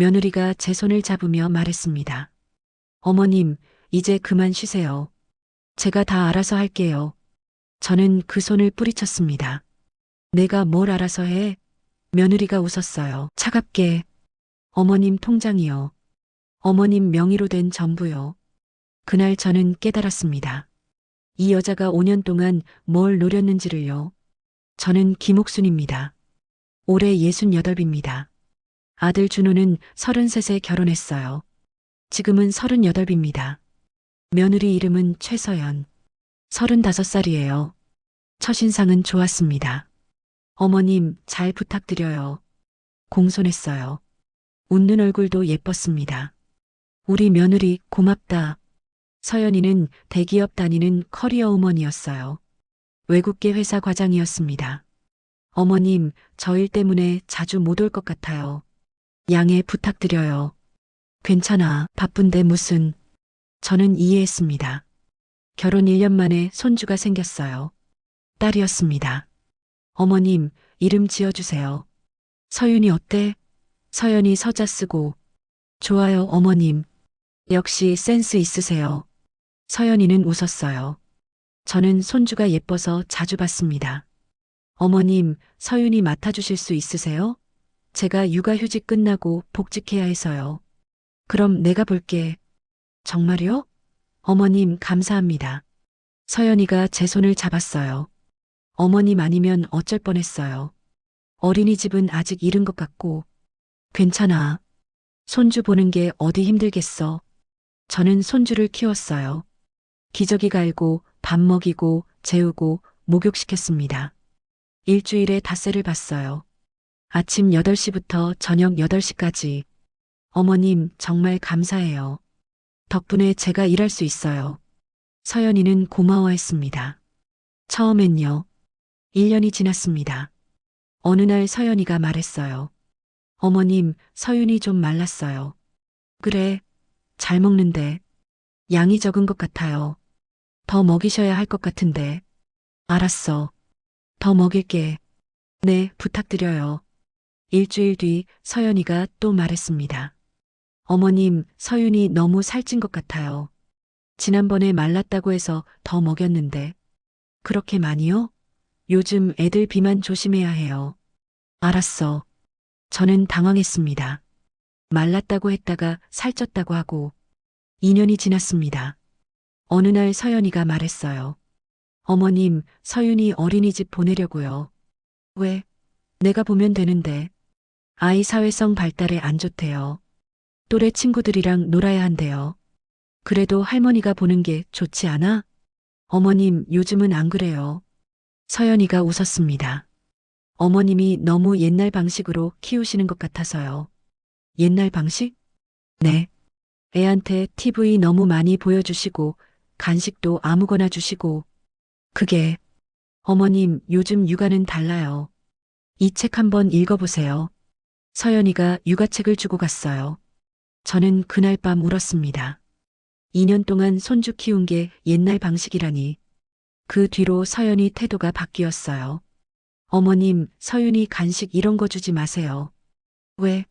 며느리가 제 손을 잡으며 말했습니다. 어머님, 이제 그만 쉬세요. 제가 다 알아서 할게요. 저는 그 손을 뿌리쳤습니다. 내가 뭘 알아서 해? 며느리가 웃었어요. 차갑게. 어머님 통장이요. 어머님 명의로 된 전부요. 그날 저는 깨달았습니다. 이 여자가 5년 동안 뭘 노렸는지를요. 저는 김옥순입니다. 올해 68입니다. 아들 준호는 33에 결혼했어요. 지금은 38입니다. 며느리 이름은 최서연. 35살이에요. 첫인상은 좋았습니다. 어머님, 잘 부탁드려요. 공손했어요. 웃는 얼굴도 예뻤습니다. 우리 며느리 고맙다. 서연이는 대기업 다니는 커리어 우먼이었어요. 외국계 회사 과장이었습니다. 어머님, 저 일 때문에 자주 못 올 것 같아요. 양해 부탁드려요. 괜찮아, 바쁜데 무슨. 저는 이해했습니다. 결혼 1년 만에 손주가 생겼어요. 딸이었습니다. 어머님, 이름 지어주세요. 서윤이 어때? 서연이 서자 쓰고. 좋아요, 어머님. 역시 센스 있으세요. 서연이는 웃었어요. 저는 손주가 예뻐서 자주 봤습니다. 어머님, 서윤이 맡아주실 수 있으세요? 제가 육아휴직 끝나고 복직해야 해서요. 그럼 내가 볼게. 정말요? 어머님, 감사합니다. 서연이가 제 손을 잡았어요. 어머님 아니면 어쩔 뻔했어요. 어린이집은 아직 이른 것 같고. 괜찮아. 손주 보는 게 어디 힘들겠어. 저는 손주를 키웠어요. 기저귀 갈고 밥 먹이고 재우고 목욕시켰습니다. 일주일에 닷새를 봤어요. 아침 8시부터 저녁 8시까지. 어머님, 정말 감사해요. 덕분에 제가 일할 수 있어요. 서연이는 고마워했습니다. 처음엔요. 1년이 지났습니다. 어느 날 서연이가 말했어요. 어머님, 서윤이 좀 말랐어요. 그래, 잘 먹는데. 양이 적은 것 같아요. 더 먹이셔야 할 것 같은데. 알았어. 더 먹일게. 네, 부탁드려요. 일주일 뒤 서연이가 또 말했습니다. 어머님, 서윤이 너무 살찐 것 같아요. 지난번에 말랐다고 해서 더 먹였는데. 그렇게 많이요? 요즘 애들 비만 조심해야 해요. 알았어. 저는 당황했습니다. 말랐다고 했다가 살쪘다고 하고. 2년이 지났습니다. 어느 날 서연이가 말했어요. 어머님, 서윤이 어린이집 보내려고요. 왜? 내가 보면 되는데. 아이 사회성 발달에 안 좋대요. 또래 친구들이랑 놀아야 한대요. 그래도 할머니가 보는 게 좋지 않아? 어머님, 요즘은 안 그래요. 서연이가 웃었습니다. 어머님이 너무 옛날 방식으로 키우시는 것 같아서요. 옛날 방식? 네. 애한테 TV 너무 많이 보여주시고, 간식도 아무거나 주시고. 그게, 어머님, 요즘 육아는 달라요. 이 책 한번 읽어보세요. 서연이가 육아책을 주고 갔어요. 저는 그날 밤 울었습니다. 2년 동안 손주 키운 게 옛날 방식이라니. 그 뒤로 서연이 태도가 바뀌었어요. 어머님, 서윤이 간식 이런 거 주지 마세요. 왜?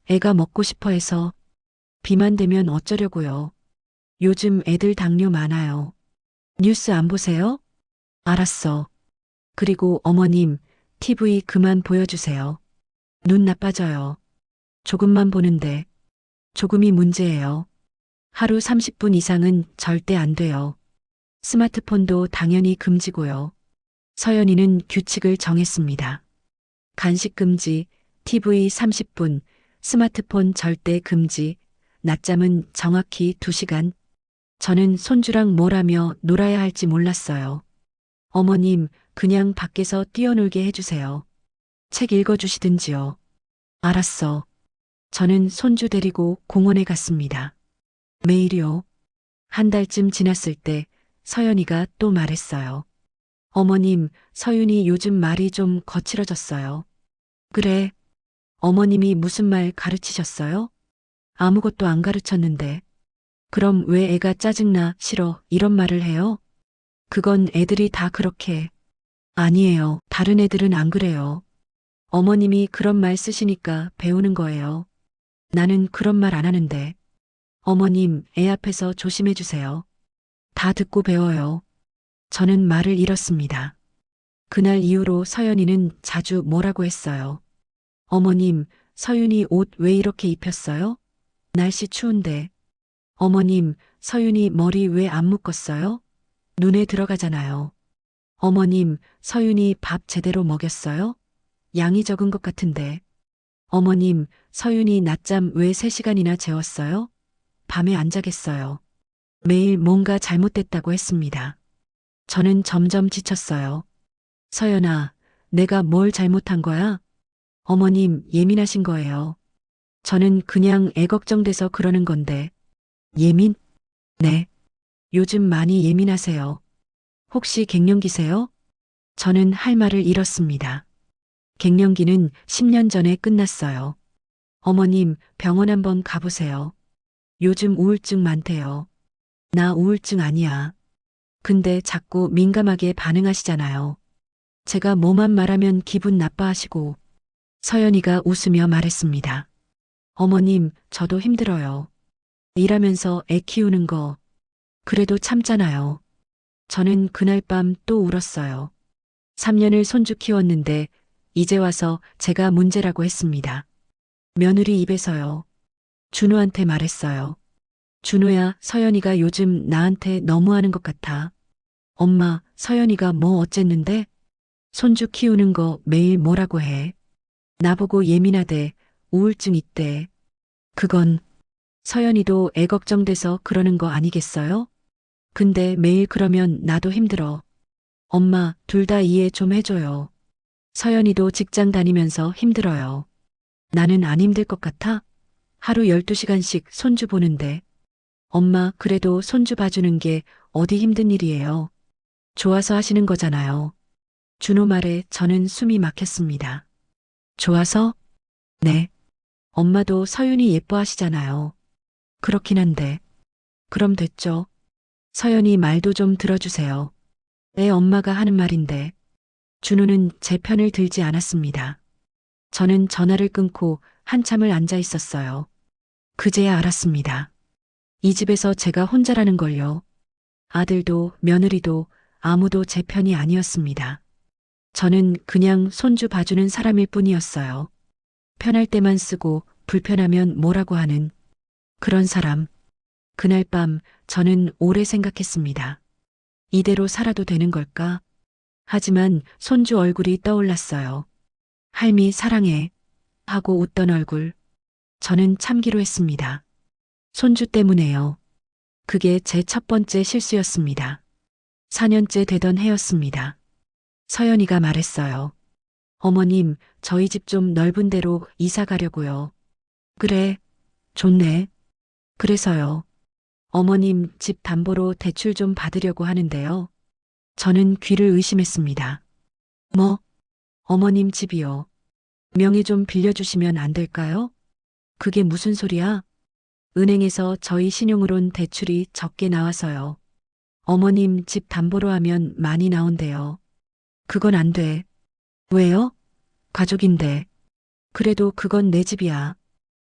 애가 먹고 싶어 해서. 비만 되면 어쩌려고요. 요즘 애들 당뇨 많아요. 뉴스 안 보세요? 알았어. 그리고 어머님, TV 그만 보여주세요. 눈 나빠져요. 조금만 보는데. 조금이 문제예요. 하루 30분 이상은 절대 안 돼요. 스마트폰도 당연히 금지고요. 서연이는 규칙을 정했습니다. 간식 금지, TV 30분, 스마트폰 절대 금지, 낮잠은 정확히 2시간. 저는 손주랑 뭘 하며 놀아야 할지 몰랐어요. 어머님, 그냥 밖에서 뛰어놀게 해주세요. 책 읽어주시든지요. 알았어. 저는 손주 데리고 공원에 갔습니다. 매일이요. 한 달쯤 지났을 때 서연이가 또 말했어요. 어머님, 서윤이 요즘 말이 좀 거칠어졌어요. 그래. 어머님이 무슨 말 가르치셨어요? 아무것도 안 가르쳤는데. 그럼 왜 애가 짜증나, 싫어, 이런 말을 해요? 그건 애들이 다 그렇게 해. 아니에요. 다른 애들은 안 그래요. 어머님이 그런 말 쓰시니까 배우는 거예요. 나는 그런 말 안 하는데. 어머님, 애 앞에서 조심해 주세요. 다 듣고 배워요. 저는 말을 잃었습니다. 그날 이후로 서연이는 자주 뭐라고 했어요. 어머님, 서윤이 옷 왜 이렇게 입혔어요? 날씨 추운데. 어머님, 서윤이 머리 왜 안 묶었어요? 눈에 들어가잖아요. 어머님, 서윤이 밥 제대로 먹였어요? 양이 적은 것 같은데. 어머님, 서윤이 낮잠 왜 3시간이나 재웠어요? 밤에 안 자겠어요. 매일 뭔가 잘못됐다고 했습니다. 저는 점점 지쳤어요. 서연아, 내가 뭘 잘못한 거야? 어머님, 예민하신 거예요. 저는 그냥 애 걱정돼서 그러는 건데. 예민? 네. 요즘 많이 예민하세요. 혹시 갱년기세요? 저는 할 말을 잃었습니다. 갱년기는 10년 전에 끝났어요. 어머님, 병원 한번 가보세요. 요즘 우울증 많대요. 나 우울증 아니야. 근데 자꾸 민감하게 반응하시잖아요. 제가 뭐만 말하면 기분 나빠하시고. 서연이가 웃으며 말했습니다. 어머님, 저도 힘들어요. 일하면서 애 키우는 거. 그래도 참잖아요. 저는 그날 밤 또 울었어요. 3년을 손주 키웠는데 이제 와서 제가 문제라고 했습니다. 며느리 입에서요. 준호한테 말했어요. 준호야, 서연이가 요즘 나한테 너무하는 것 같아. 엄마, 서연이가 뭐 어쨌는데? 손주 키우는 거 매일 뭐라고 해. 나보고 예민하대, 우울증 있대. 그건 서연이도 애 걱정돼서 그러는 거 아니겠어요? 근데 매일 그러면 나도 힘들어. 엄마, 둘 다 이해 좀 해줘요. 서연이도 직장 다니면서 힘들어요. 나는 안 힘들 것 같아? 하루 12시간씩 손주 보는데. 엄마, 그래도 손주 봐주는 게 어디 힘든 일이에요. 좋아서 하시는 거잖아요. 준호 말에 저는 숨이 막혔습니다. 좋아서? 네. 엄마도 서윤이 예뻐하시잖아요. 그렇긴 한데. 그럼 됐죠. 서연이 말도 좀 들어주세요. 애 엄마가 하는 말인데. 준호는 제 편을 들지 않았습니다. 저는 전화를 끊고 한참을 앉아 있었어요. 그제야 알았습니다. 이 집에서 제가 혼자라는 걸요. 아들도 며느리도 아무도 제 편이 아니었습니다. 저는 그냥 손주 봐주는 사람일 뿐이었어요. 편할 때만 쓰고 불편하면 뭐라고 하는 그런 사람. 그날 밤 저는 오래 생각했습니다. 이대로 살아도 되는 걸까? 하지만 손주 얼굴이 떠올랐어요. 할미 사랑해 하고 웃던 얼굴. 저는 참기로 했습니다. 손주 때문에요. 그게 제 첫 번째 실수였습니다. 4년째 되던 해였습니다. 서연이가 말했어요. 어머님, 저희 집 좀 넓은 데로 이사 가려고요. 그래, 좋네. 그래서요. 어머님 집 담보로 대출 좀 받으려고 하는데요. 저는 귀를 의심했습니다. 뭐? 어머님 집이요. 명의 좀 빌려주시면 안 될까요? 그게 무슨 소리야? 은행에서 저희 신용으론 대출이 적게 나와서요. 어머님 집 담보로 하면 많이 나온대요. 그건 안 돼. 왜요? 가족인데. 그래도 그건 내 집이야.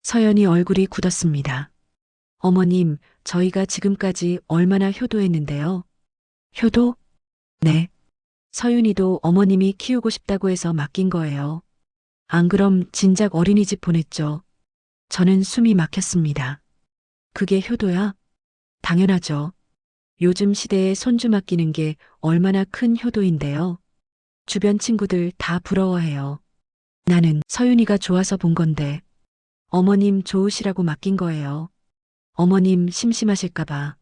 서연이 얼굴이 굳었습니다. 어머님, 저희가 지금까지 얼마나 효도했는데요. 효도? 네. 서윤이도 어머님이 키우고 싶다고 해서 맡긴 거예요. 안 그럼 진작 어린이집 보냈죠. 저는 숨이 막혔습니다. 그게 효도야? 당연하죠. 요즘 시대에 손주 맡기는 게 얼마나 큰 효도인데요. 주변 친구들 다 부러워해요. 나는 서윤이가 좋아서 본 건데 어머님 좋으시라고 맡긴 거예요. 어머님 심심하실까봐.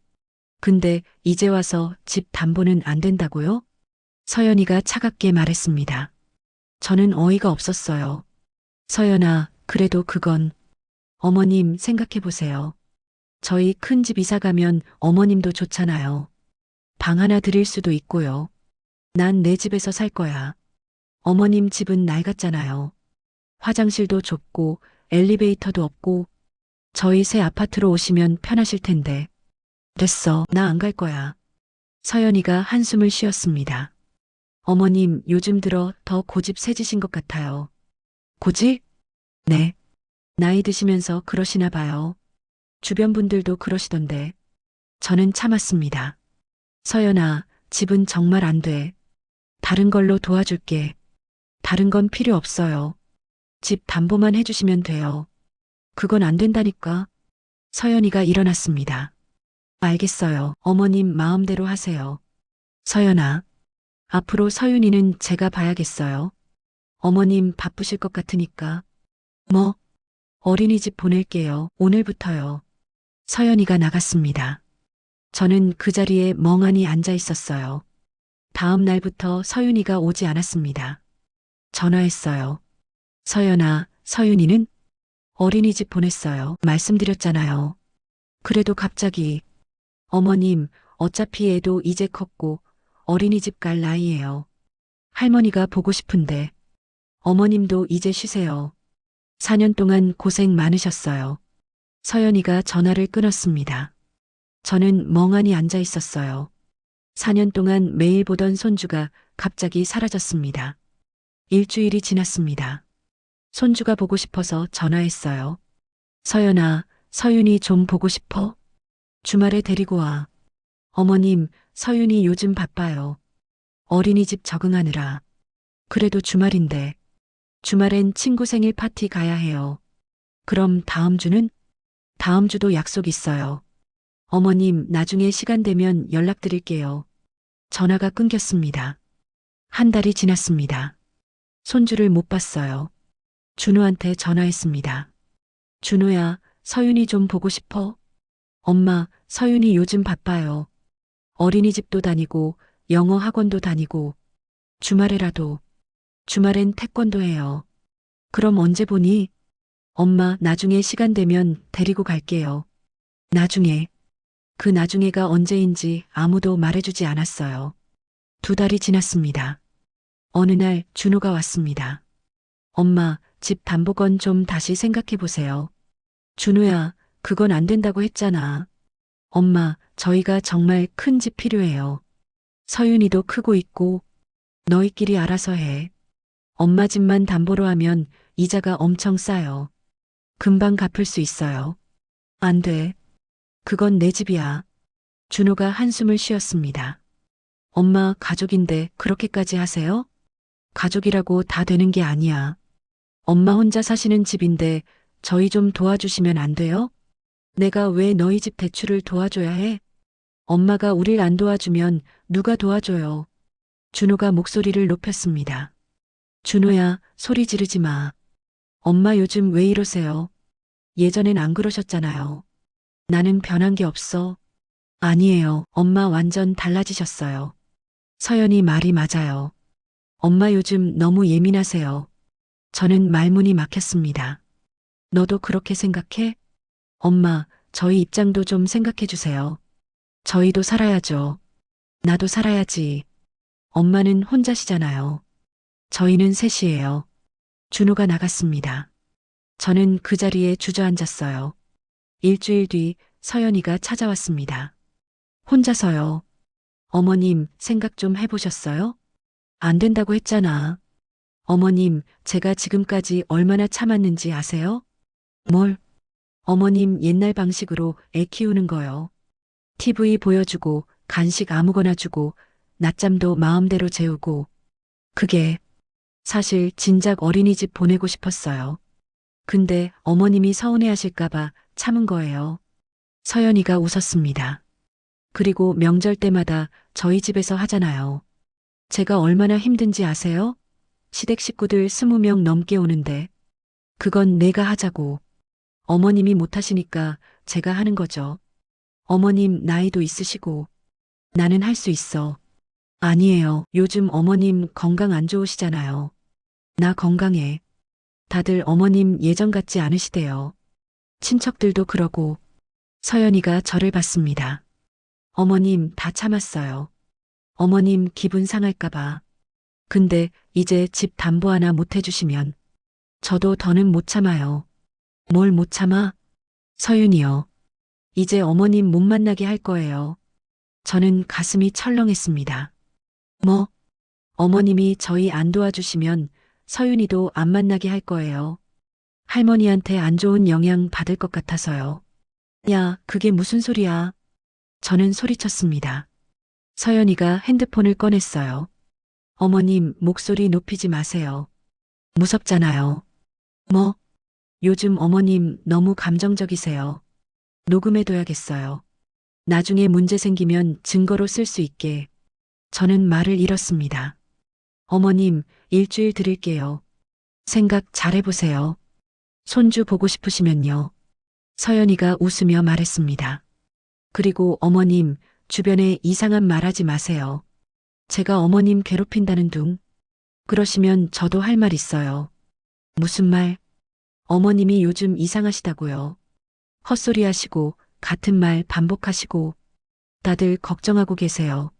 근데 이제 와서 집 담보는 안 된다고요? 서연이가 차갑게 말했습니다. 저는 어이가 없었어요. 서연아, 그래도 그건 어머님 생각해 보세요. 저희 큰 집 이사 가면 어머님도 좋잖아요. 방 하나 드릴 수도 있고요. 난 내 집에서 살 거야. 어머님 집은 낡았잖아요. 화장실도 좁고 엘리베이터도 없고 저희 새 아파트로 오시면 편하실 텐데. 됐어, 나 안 갈 거야. 서연이가 한숨을 쉬었습니다. 어머님 요즘 들어 더 고집 세지신 것 같아요. 고집? 네. 나이 드시면서 그러시나 봐요. 주변 분들도 그러시던데. 저는 참았습니다. 서연아, 집은 정말 안 돼. 다른 걸로 도와줄게. 다른 건 필요 없어요. 집 담보만 해주시면 돼요. 그건 안 된다니까. 서연이가 일어났습니다. 알겠어요. 어머님 마음대로 하세요. 서연아, 앞으로 서윤이는 제가 봐야겠어요. 어머님 바쁘실 것 같으니까. 뭐, 어린이집 보낼게요. 오늘부터요. 서연이가 나갔습니다. 저는 그 자리에 멍하니 앉아 있었어요. 다음 날부터 서윤이가 오지 않았습니다. 전화했어요. 서연아, 서윤이는 어린이집 보냈어요. 말씀드렸잖아요. 그래도 갑자기, 어머님, 어차피 애도 이제 컸고 어린이집 갈 나이예요. 할머니가 보고 싶은데. 어머님도 이제 쉬세요. 4년 동안 고생 많으셨어요. 서연이가 전화를 끊었습니다. 저는 멍하니 앉아 있었어요. 4년 동안 매일 보던 손주가 갑자기 사라졌습니다. 일주일이 지났습니다. 손주가 보고 싶어서 전화했어요. 서연아, 서윤이 좀 보고 싶어? 주말에 데리고 와. 어머님, 서윤이 요즘 바빠요. 어린이집 적응하느라. 그래도 주말인데. 주말엔 친구 생일 파티 가야 해요. 그럼 다음 주는? 다음 주도 약속 있어요. 어머님, 나중에 시간 되면 연락드릴게요. 전화가 끊겼습니다. 한 달이 지났습니다. 손주를 못 봤어요. 준호한테 전화했습니다. 준호야, 서윤이 좀 보고 싶어? 엄마, 서윤이 요즘 바빠요. 어린이집도 다니고, 영어 학원도 다니고, 주말에라도, 주말엔 태권도 해요. 그럼 언제 보니? 엄마, 나중에 시간 되면 데리고 갈게요. 나중에. 그 나중에가 언제인지 아무도 말해주지 않았어요. 2달이 지났습니다. 어느 날 준호가 왔습니다. 엄마, 집 담보건 좀 다시 생각해 보세요. 준호야, 그건 안 된다고 했잖아. 엄마, 저희가 정말 큰 집 필요해요. 서윤이도 크고 있고, 너희끼리 알아서 해. 엄마 집만 담보로 하면 이자가 엄청 싸요. 금방 갚을 수 있어요. 안 돼. 그건 내 집이야. 준호가 한숨을 쉬었습니다. 엄마, 가족인데 그렇게까지 하세요? 가족이라고 다 되는 게 아니야. 엄마 혼자 사시는 집인데 저희 좀 도와주시면 안 돼요? 내가 왜 너희 집 대출을 도와줘야 해? 엄마가 우릴 안 도와주면 누가 도와줘요? 준호가 목소리를 높였습니다. 준호야, 소리 지르지 마. 엄마 요즘 왜 이러세요? 예전엔 안 그러셨잖아요. 나는 변한 게 없어. 아니에요. 엄마 완전 달라지셨어요. 서연이 말이 맞아요. 엄마 요즘 너무 예민하세요. 저는 말문이 막혔습니다. 너도 그렇게 생각해? 엄마, 저희 입장도 좀 생각해 주세요. 저희도 살아야죠. 나도 살아야지. 엄마는 혼자시잖아요. 저희는 셋이에요. 준호가 나갔습니다. 저는 그 자리에 주저앉았어요. 일주일 뒤 서연이가 찾아왔습니다. 혼자서요. 어머님, 생각 좀 해보셨어요? 안 된다고 했잖아. 어머님, 제가 지금까지 얼마나 참았는지 아세요? 뭘? 어머님 옛날 방식으로 애 키우는 거요. TV 보여주고, 간식 아무거나 주고, 낮잠도 마음대로 재우고. 그게 사실 진작 어린이집 보내고 싶었어요. 근데 어머님이 서운해하실까봐 참은 거예요. 서연이가 웃었습니다. 그리고 명절 때마다 저희 집에서 하잖아요. 제가 얼마나 힘든지 아세요? 시댁 식구들 20명 넘게 오는데. 그건 내가 하자고. 어머님이 못하시니까 제가 하는 거죠. 어머님 나이도 있으시고. 나는 할 수 있어. 아니에요. 요즘 어머님 건강 안 좋으시잖아요. 나 건강해. 다들 어머님 예전 같지 않으시대요. 친척들도 그러고. 서연이가 저를 봤습니다. 어머님 다 참았어요. 어머님 기분 상할까봐. 근데 이제 집 담보 하나 못 해주시면 저도 더는 못 참아요. 뭘 못 참아? 서윤이요. 이제 어머님 못 만나게 할 거예요. 저는 가슴이 철렁했습니다. 뭐? 어머님이 저희 안 도와주시면 서윤이도 안 만나게 할 거예요. 할머니한테 안 좋은 영향 받을 것 같아서요. 야, 그게 무슨 소리야? 저는 소리쳤습니다. 서연이가 핸드폰을 꺼냈어요. 어머님, 목소리 높이지 마세요. 무섭잖아요. 뭐? 요즘 어머님 너무 감정적이세요. 녹음해둬야겠어요. 나중에 문제 생기면 증거로 쓸 수 있게. 저는 말을 잃었습니다. 어머님, 일주일 드릴게요. 생각 잘해보세요. 손주 보고 싶으시면요. 서연이가 웃으며 말했습니다. 그리고 어머님, 주변에 이상한 말 하지 마세요. 제가 어머님 괴롭힌다는 둥. 그러시면 저도 할 말 있어요. 무슨 말? 어머님이 요즘 이상하시다고요. 헛소리 하시고, 같은 말 반복하시고, 다들 걱정하고 계세요.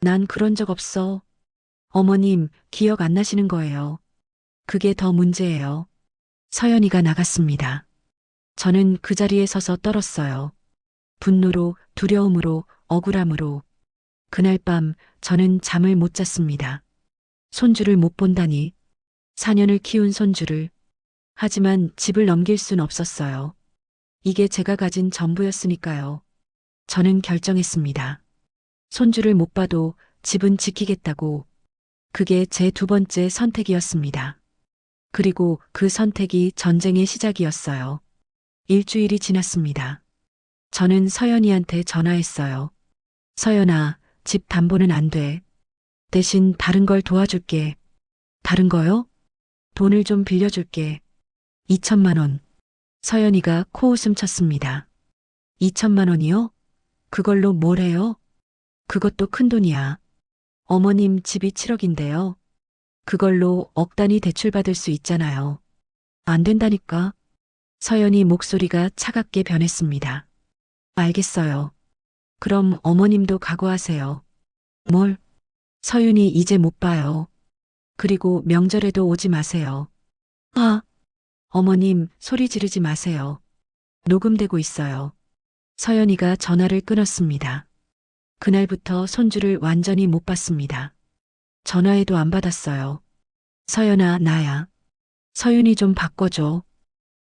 난 그런 적 없어. 어머님, 기억 안 나시는 거예요. 그게 더 문제예요. 서연이가 나갔습니다. 저는 그 자리에 서서 떨었어요. 분노로, 두려움으로, 억울함으로. 그날 밤 저는 잠을 못 잤습니다. 손주를 못 본다니. 4년을 키운 손주를. 하지만 집을 넘길 순 없었어요. 이게 제가 가진 전부였으니까요. 저는 결정했습니다. 손주를 못 봐도 집은 지키겠다고. 그게 제 두 번째 선택이었습니다. 그리고 그 선택이 전쟁의 시작이었어요. 일주일이 지났습니다. 저는 서연이한테 전화했어요. 서연아, 집 담보는 안 돼. 대신 다른 걸 도와줄게. 다른 거요? 돈을 좀 빌려줄게. 2천만 원. 서연이가 코웃음 쳤습니다. 2천만 원이요? 그걸로 뭘 해요? 그것도 큰 돈이야. 어머님 집이 7억인데요. 그걸로 억 단위 대출받을 수 있잖아요. 안 된다니까. 서연이 목소리가 차갑게 변했습니다. 알겠어요. 그럼 어머님도 각오하세요. 뭘? 서윤이 이제 못 봐요. 그리고 명절에도 오지 마세요. 아, 어머님 소리 지르지 마세요. 녹음되고 있어요. 서연이가 전화를 끊었습니다. 그날부터 손주를 완전히 못 봤습니다. 전화해도 안 받았어요. 서연아, 나야. 서윤이 좀 바꿔줘.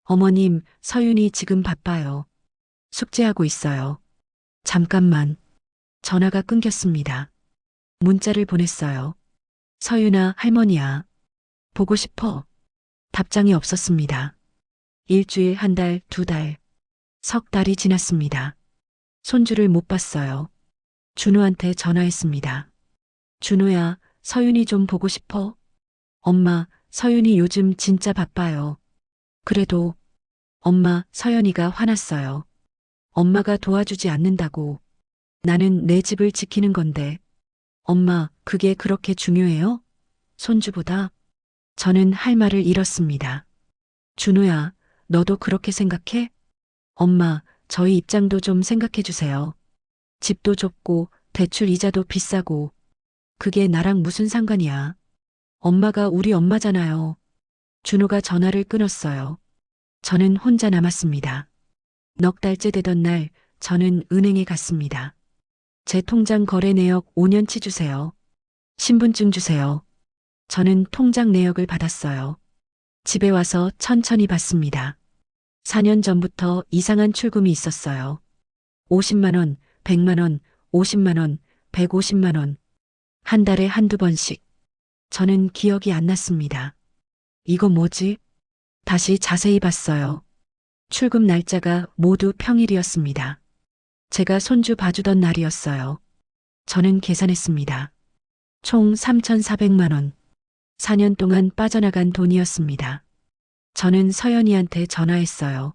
어머님, 서윤이 지금 바빠요. 숙제하고 있어요. 잠깐만. 전화가 끊겼습니다. 문자를 보냈어요. 서윤아, 할머니야. 보고 싶어. 답장이 없었습니다. 일주일, 한 달, 두 달, 석 달이 지났습니다. 손주를 못 봤어요. 준호한테 전화했습니다. 준호야, 서윤이 좀 보고 싶어? 엄마, 서윤이 요즘 진짜 바빠요. 그래도, 엄마, 서연이가 화났어요. 엄마가 도와주지 않는다고. 나는 내 집을 지키는 건데. 엄마, 그게 그렇게 중요해요? 손주보다? 저는 할 말을 잃었습니다. 준호야, 너도 그렇게 생각해? 엄마, 저희 입장도 좀 생각해 주세요. 집도 좁고, 대출 이자도 비싸고. 그게 나랑 무슨 상관이야. 엄마가 우리 엄마잖아요. 준호가 전화를 끊었어요. 저는 혼자 남았습니다. 넉 달째 되던 날, 저는 은행에 갔습니다. 제 통장 거래 내역 5년치 주세요. 신분증 주세요. 저는 통장 내역을 받았어요. 집에 와서 천천히 봤습니다. 4년 전부터 이상한 출금이 있었어요. 50만 원, 100만 원, 50만 원, 150만 원. 한 달에 한두 번씩. 저는 기억이 안 났습니다. 이거 뭐지? 다시 자세히 봤어요. 출금 날짜가 모두 평일이었습니다. 제가 손주 봐주던 날이었어요. 저는 계산했습니다. 총 3,400만 원. 4년 동안 빠져나간 돈이었습니다. 저는 서연이한테 전화했어요.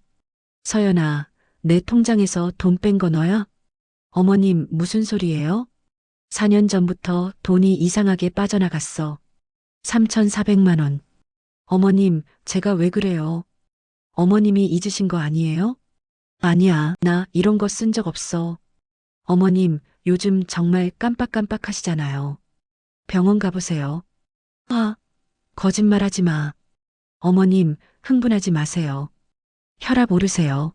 서연아, 내 통장에서 돈 뺀 거 너야? 어머님, 무슨 소리예요? 4년 전부터 돈이 이상하게 빠져나갔어. 3,400만 원. 어머님, 제가 왜 그래요? 어머님이 잊으신 거 아니에요? 아니야, 나 이런 거 쓴 적 없어. 어머님, 요즘 정말 깜빡깜빡 하시잖아요. 병원 가보세요. 아, 거짓말하지 마. 어머님, 흥분하지 마세요. 혈압 오르세요.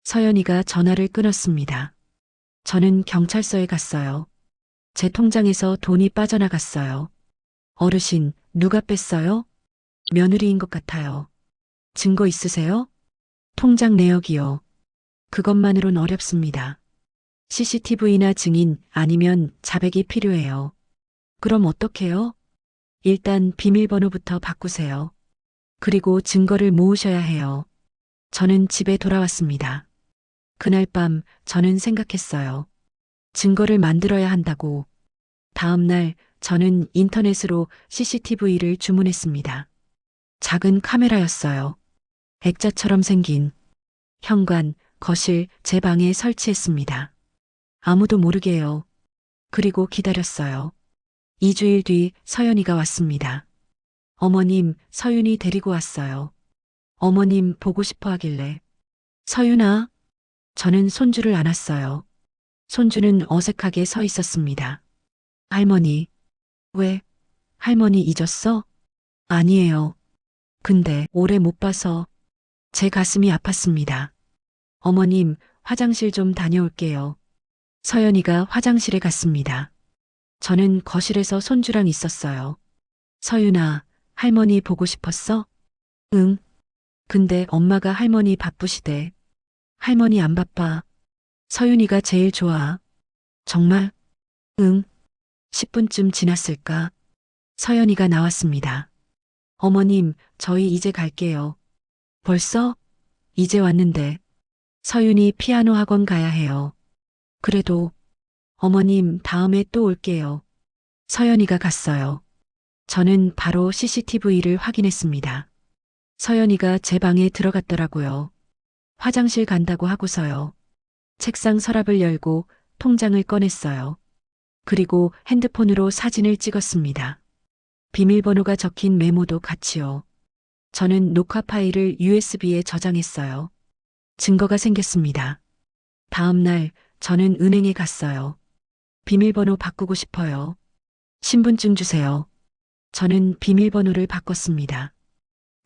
서연이가 전화를 끊었습니다. 저는 경찰서에 갔어요. 제 통장에서 돈이 빠져나갔어요. 어르신, 누가 뺐어요? 며느리인 것 같아요. 증거 있으세요? 통장 내역이요. 그것만으론 어렵습니다. CCTV나 증인 아니면 자백이 필요해요. 그럼 어떡해요? 일단 비밀번호부터 바꾸세요. 그리고 증거를 모으셔야 해요. 저는 집에 돌아왔습니다. 그날 밤 저는 생각했어요. 증거를 만들어야 한다고. 다음 날 저는 인터넷으로 CCTV를 주문했습니다. 작은 카메라였어요. 액자처럼 생긴 현관, 거실, 제 방에 설치했습니다. 아무도 모르게요. 그리고 기다렸어요. 2주일 뒤 서연이가 왔습니다. 어머님, 서윤이 데리고 왔어요. 어머님 보고 싶어 하길래. 서윤아? 저는 손주를 안았어요. 손주는 어색하게 서 있었습니다. 할머니. 왜? 할머니 잊었어? 아니에요. 근데 오래 못 봐서 제 가슴이 아팠습니다. 어머님, 화장실 좀 다녀올게요. 서연이가 화장실에 갔습니다. 저는 거실에서 손주랑 있었어요. 서윤아, 할머니 보고 싶었어? 응. 근데 엄마가 할머니 바쁘시대. 할머니 안 바빠. 서윤이가 제일 좋아. 정말? 응. 10분쯤 지났을까? 서연이가 나왔습니다. 어머님, 저희 이제 갈게요. 벌써? 이제 왔는데. 서윤이 피아노 학원 가야 해요. 그래도, 어머님, 다음에 또 올게요. 서연이가 갔어요. 저는 바로 CCTV를 확인했습니다. 서연이가 제 방에 들어갔더라고요. 화장실 간다고 하고서요. 책상 서랍을 열고 통장을 꺼냈어요. 그리고 핸드폰으로 사진을 찍었습니다. 비밀번호가 적힌 메모도 같이요. 저는 녹화 파일을 USB에 저장했어요. 증거가 생겼습니다. 다음 날 저는 은행에 갔어요. 비밀번호 바꾸고 싶어요. 신분증 주세요. 저는 비밀번호를 바꿨습니다.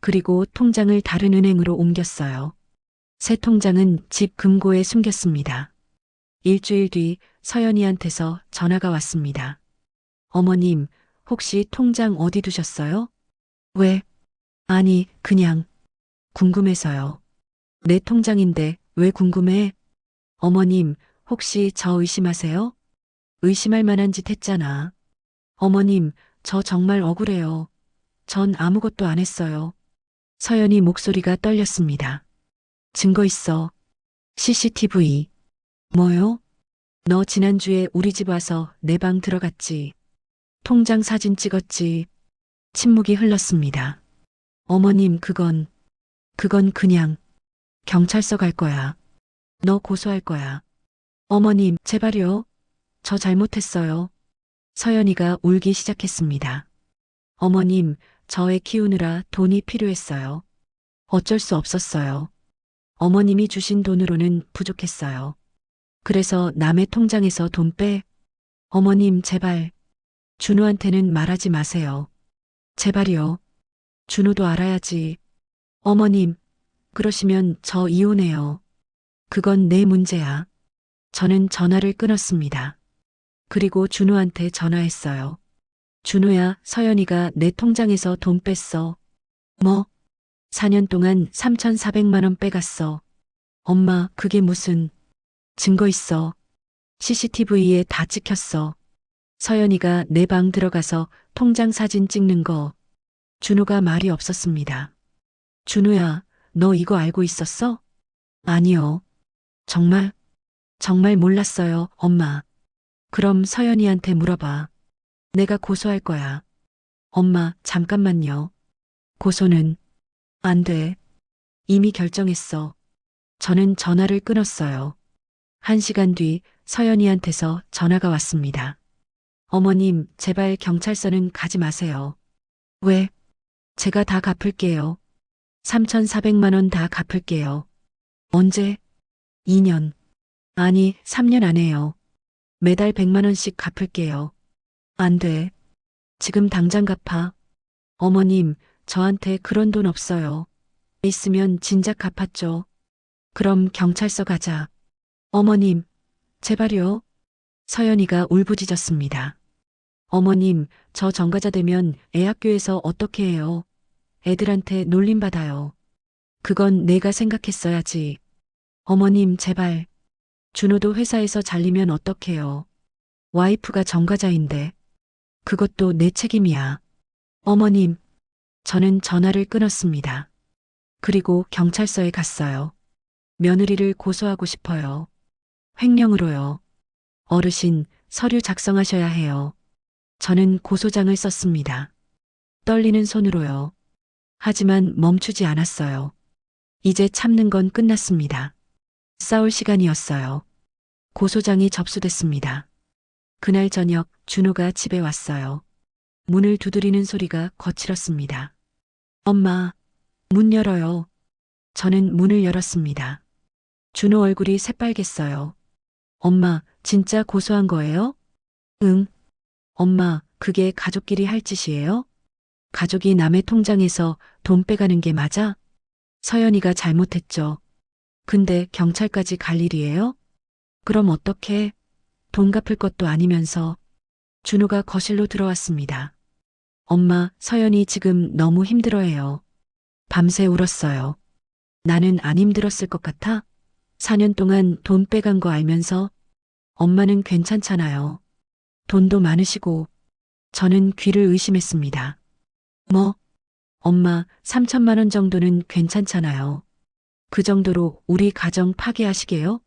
그리고 통장을 다른 은행으로 옮겼어요. 새 통장은 집 금고에 숨겼습니다. 일주일 뒤 서연이한테서 전화가 왔습니다. 어머님, 혹시 통장 어디 두셨어요? 왜? 아니, 그냥 궁금해서요. 내 통장인데 왜 궁금해? 어머님, 혹시 저 의심하세요? 의심할 만한 짓 했잖아. 어머님, 저 정말 억울해요. 전 아무것도 안 했어요. 서연이 목소리가 떨렸습니다. 증거 있어. CCTV. 뭐요? 너 지난주에 우리 집 와서 내 방 들어갔지. 통장 사진 찍었지. 침묵이 흘렀습니다. 어머님, 그건 그냥 경찰서 갈 거야. 너 고소할 거야. 어머님, 제발요. 저 잘못했어요. 서연이가 울기 시작했습니다. 어머님, 저 애 키우느라 돈이 필요했어요. 어쩔 수 없었어요. 어머님이 주신 돈으로는 부족했어요. 그래서 남의 통장에서 돈 빼. 어머님, 제발. 준호한테는 말하지 마세요. 제발이요. 준호도 알아야지. 어머님, 그러시면 저 이혼해요. 그건 내 문제야. 저는 전화를 끊었습니다. 그리고 준호한테 전화했어요. 준호야, 서연이가 내 통장에서 돈 뺐어. 뭐? 4년 동안 3,400만 원 빼갔어. 엄마, 그게 무슨 증거 있어. CCTV에 다 찍혔어. 서연이가 내 방 들어가서 통장 사진 찍는 거. 준호가 말이 없었습니다. 준호야, 너 이거 알고 있었어? 아니요. 정말? 정말 몰랐어요, 엄마. 그럼 서연이한테 물어봐. 내가 고소할 거야. 엄마, 잠깐만요. 고소는 안 돼. 이미 결정했어. 저는 전화를 끊었어요. 1시간 뒤 서연이한테서 전화가 왔습니다. 어머님, 제발 경찰서는 가지 마세요. 왜? 제가 다 갚을게요. 3,400만 원 다 갚을게요. 언제? 2년. 아니, 3년 안에요. 매달 100만 원씩 갚을게요. 안 돼. 지금 당장 갚아. 어머님, 저한테 그런 돈 없어요. 있으면 진작 갚았죠. 그럼 경찰서 가자. 어머님, 제발요. 서연이가 울부짖었습니다. 어머님, 저 전과자 되면 애 학교에서 어떻게 해요? 애들한테 놀림받아요. 그건 내가 생각했어야지. 어머님, 제발. 준호도 회사에서 잘리면 어떡해요. 와이프가 전과자인데. 그것도 내 책임이야. 어머님, 저는 전화를 끊었습니다. 그리고 경찰서에 갔어요. 며느리를 고소하고 싶어요. 횡령으로요. 어르신, 서류 작성하셔야 해요. 저는 고소장을 썼습니다. 떨리는 손으로요. 하지만 멈추지 않았어요. 이제 참는 건 끝났습니다. 싸울 시간이었어요. 고소장이 접수됐습니다. 그날 저녁 준호가 집에 왔어요. 문을 두드리는 소리가 거칠었습니다. 엄마, 문 열어요. 저는 문을 열었습니다. 준호 얼굴이 새빨갰어요. 엄마, 진짜 고소한 거예요? 응. 엄마, 그게 가족끼리 할 짓이에요? 가족이 남의 통장에서 돈 빼가는 게 맞아? 서연이가 잘못했죠. 근데 경찰까지 갈 일이에요? 그럼 어떡해? 돈 갚을 것도 아니면서. 준호가 거실로 들어왔습니다. 엄마, 서연이 지금 너무 힘들어해요. 밤새 울었어요. 나는 안 힘들었을 것 같아? 4년 동안 돈 빼간 거 알면서 엄마는 괜찮잖아요. 돈도 많으시고. 저는 귀를 의심했습니다. 뭐? 엄마, 3천만 원 정도는 괜찮잖아요. 그 정도로 우리 가정 파괴하시게요?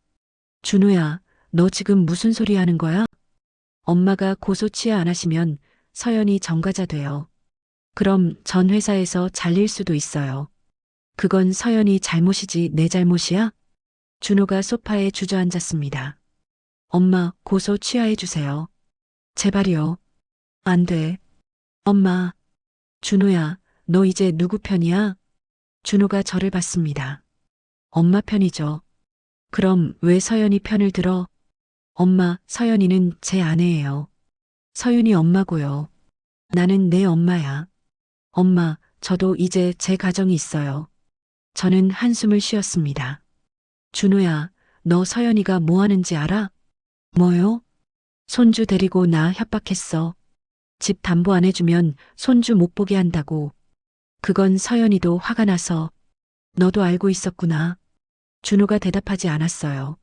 준호야, 너 지금 무슨 소리 하는 거야? 엄마가 고소 취하 안 하시면 서연이 전과자 돼요. 그럼 전 회사에서 잘릴 수도 있어요. 그건 서연이 잘못이지 내 잘못이야? 준호가 소파에 주저앉았습니다. 엄마, 고소 취하해 주세요. 제발이요. 안 돼. 엄마. 준호야, 너 이제 누구 편이야? 준호가 저를 봤습니다. 엄마 편이죠. 그럼 왜 서연이 편을 들어? 엄마, 서연이는 제 아내예요. 서윤이 엄마고요. 나는 내 엄마야. 엄마, 저도 이제 제 가정이 있어요. 저는 한숨을 쉬었습니다. 준호야, 너 서연이가 뭐 하는지 알아? 뭐요? 손주 데리고 나 협박했어. 집 담보 안 해주면 손주 못 보게 한다고. 그건 서연이도 화가 나서. 너도 알고 있었구나. 준호가 대답하지 않았어요.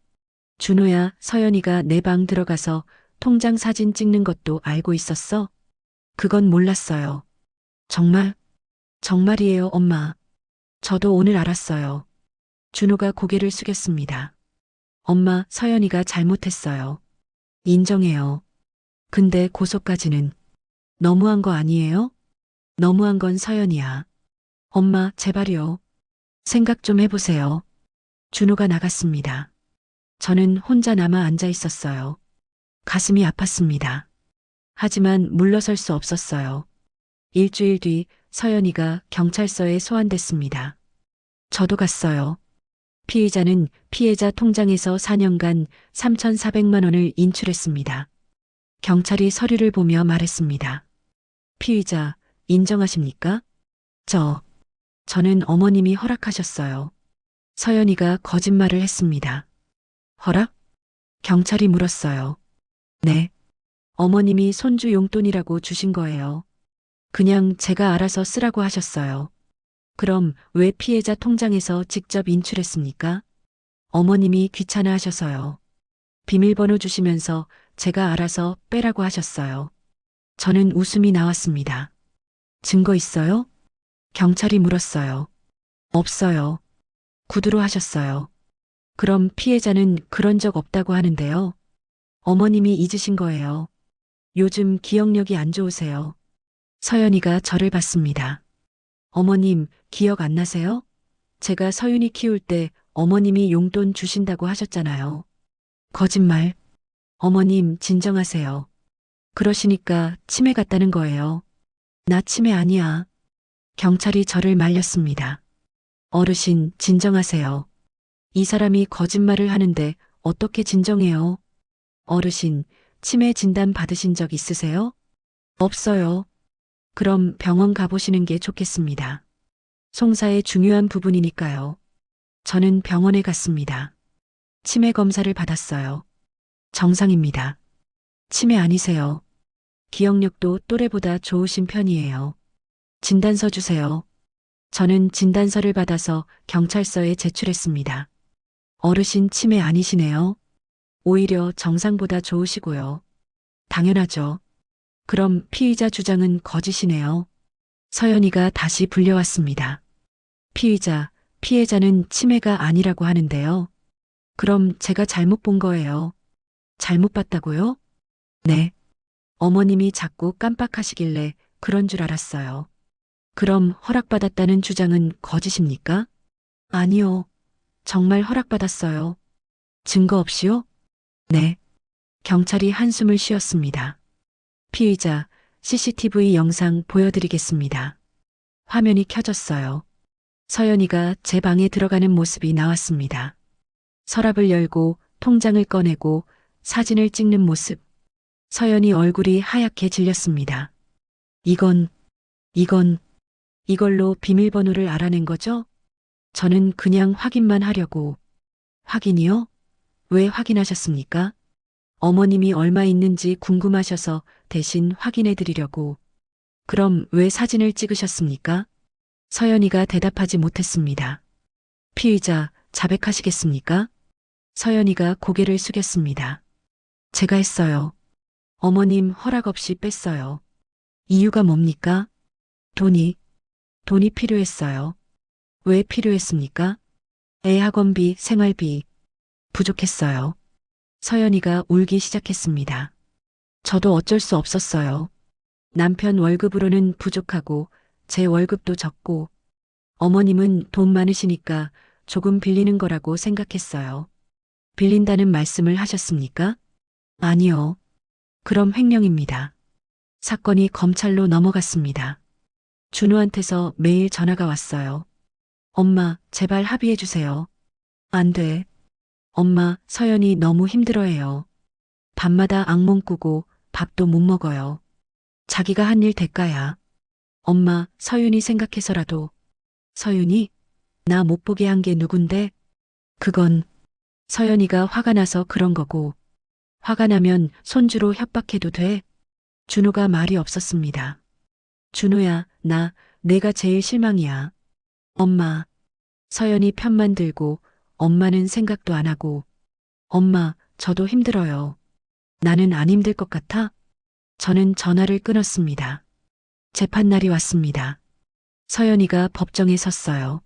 준호야, 서연이가 내 방 들어가서 통장 사진 찍는 것도 알고 있었어? 그건 몰랐어요. 정말? 정말이에요, 엄마. 저도 오늘 알았어요. 준호가 고개를 숙였습니다. 엄마, 서연이가 잘못했어요. 인정해요. 근데 고소까지는 너무한 거 아니에요? 너무한 건 서연이야. 엄마, 제발요. 생각 좀 해보세요. 준호가 나갔습니다. 저는 혼자 남아 앉아 있었어요. 가슴이 아팠습니다. 하지만 물러설 수 없었어요. 일주일 뒤 서연이가 경찰서에 소환됐습니다. 저도 갔어요. 피의자는 피해자 통장에서 4년간 3,400만 원을 인출했습니다. 경찰이 서류를 보며 말했습니다. 피의자, 인정하십니까? 저는 어머님이 허락하셨어요. 서연이가 거짓말을 했습니다. 허락? 경찰이 물었어요. 네. 어머님이 손주 용돈이라고 주신 거예요. 그냥 제가 알아서 쓰라고 하셨어요. 그럼 왜 피해자 통장에서 직접 인출했습니까? 어머님이 귀찮아 하셔서요. 비밀번호 주시면서 제가 알아서 빼라고 하셨어요. 저는 웃음이 나왔습니다. 증거 있어요? 경찰이 물었어요. 없어요. 구두로 하셨어요. 그럼 피해자는 그런 적 없다고 하는데요. 어머님이 잊으신 거예요. 요즘 기억력이 안 좋으세요. 서연이가 저를 봤습니다. 어머님, 기억 안 나세요? 제가 서윤이 키울 때 어머님이 용돈 주신다고 하셨잖아요. 거짓말. 어머님, 진정하세요. 그러시니까 치매 같다는 거예요. 나 치매 아니야. 경찰이 저를 말렸습니다. 어르신, 진정하세요. 이 사람이 거짓말을 하는데 어떻게 진정해요? 어르신, 치매 진단 받으신 적 있으세요? 없어요. 그럼 병원 가보시는 게 좋겠습니다. 송사의 중요한 부분이니까요. 저는 병원에 갔습니다. 치매 검사를 받았어요. 정상입니다. 치매 아니세요. 기억력도 또래보다 좋으신 편이에요. 진단서 주세요. 저는 진단서를 받아서 경찰서에 제출했습니다. 어르신 치매 아니시네요. 오히려 정상보다 좋으시고요. 당연하죠. 그럼 피의자 주장은 거짓이네요. 서연이가 다시 불려왔습니다. 피의자, 피해자는 치매가 아니라고 하는데요. 그럼 제가 잘못 본 거예요. 잘못 봤다고요? 네. 어머님이 자꾸 깜빡하시길래 그런 줄 알았어요. 그럼 허락받았다는 주장은 거짓입니까? 아니요. 정말 허락받았어요. 증거 없이요? 네. 경찰이 한숨을 쉬었습니다. 피의자, CCTV 영상 보여드리겠습니다. 화면이 켜졌어요. 서연이가 제 방에 들어가는 모습이 나왔습니다. 서랍을 열고 통장을 꺼내고 사진을 찍는 모습. 서연이 얼굴이 하얗게 질렸습니다. 이건, 이건, 이걸로 비밀번호를 알아낸 거죠? 저는 그냥 확인만 하려고. 확인이요? 왜 확인하셨습니까? 어머님이 얼마 있는지 궁금하셔서 대신 확인해 드리려고. 그럼 왜 사진을 찍으셨습니까? 서연이가 대답하지 못했습니다. 피의자, 자백하시겠습니까? 서연이가 고개를 숙였습니다. 제가 했어요. 어머님 허락 없이 뺐어요. 이유가 뭡니까? 돈이 필요했어요. 왜 필요했습니까? 애 학원비, 생활비. 부족했어요. 서연이가 울기 시작했습니다. 저도 어쩔 수 없었어요. 남편 월급으로는 부족하고 제 월급도 적고 어머님은 돈 많으시니까 조금 빌리는 거라고 생각했어요. 빌린다는 말씀을 하셨습니까? 아니요. 그럼 횡령입니다. 사건이 검찰로 넘어갔습니다. 준호한테서 매일 전화가 왔어요. 엄마, 제발 합의해 주세요. 안 돼. 엄마, 서연이 너무 힘들어해요. 밤마다 악몽 꾸고 밥도 못 먹어요. 자기가 한 일 대가야. 엄마, 서윤이 생각해서라도. 서윤이? 나 못 보게 한 게 누군데? 그건 서연이가 화가 나서 그런 거고. 화가 나면 손주로 협박해도 돼? 준호가 말이 없었습니다. 준호야, 내가 제일 실망이야. 엄마. 서연이 편만 들고 엄마는 생각도 안 하고. 엄마, 저도 힘들어요. 나는 안 힘들 것 같아? 저는 전화를 끊었습니다. 재판날이 왔습니다. 서연이가 법정에 섰어요.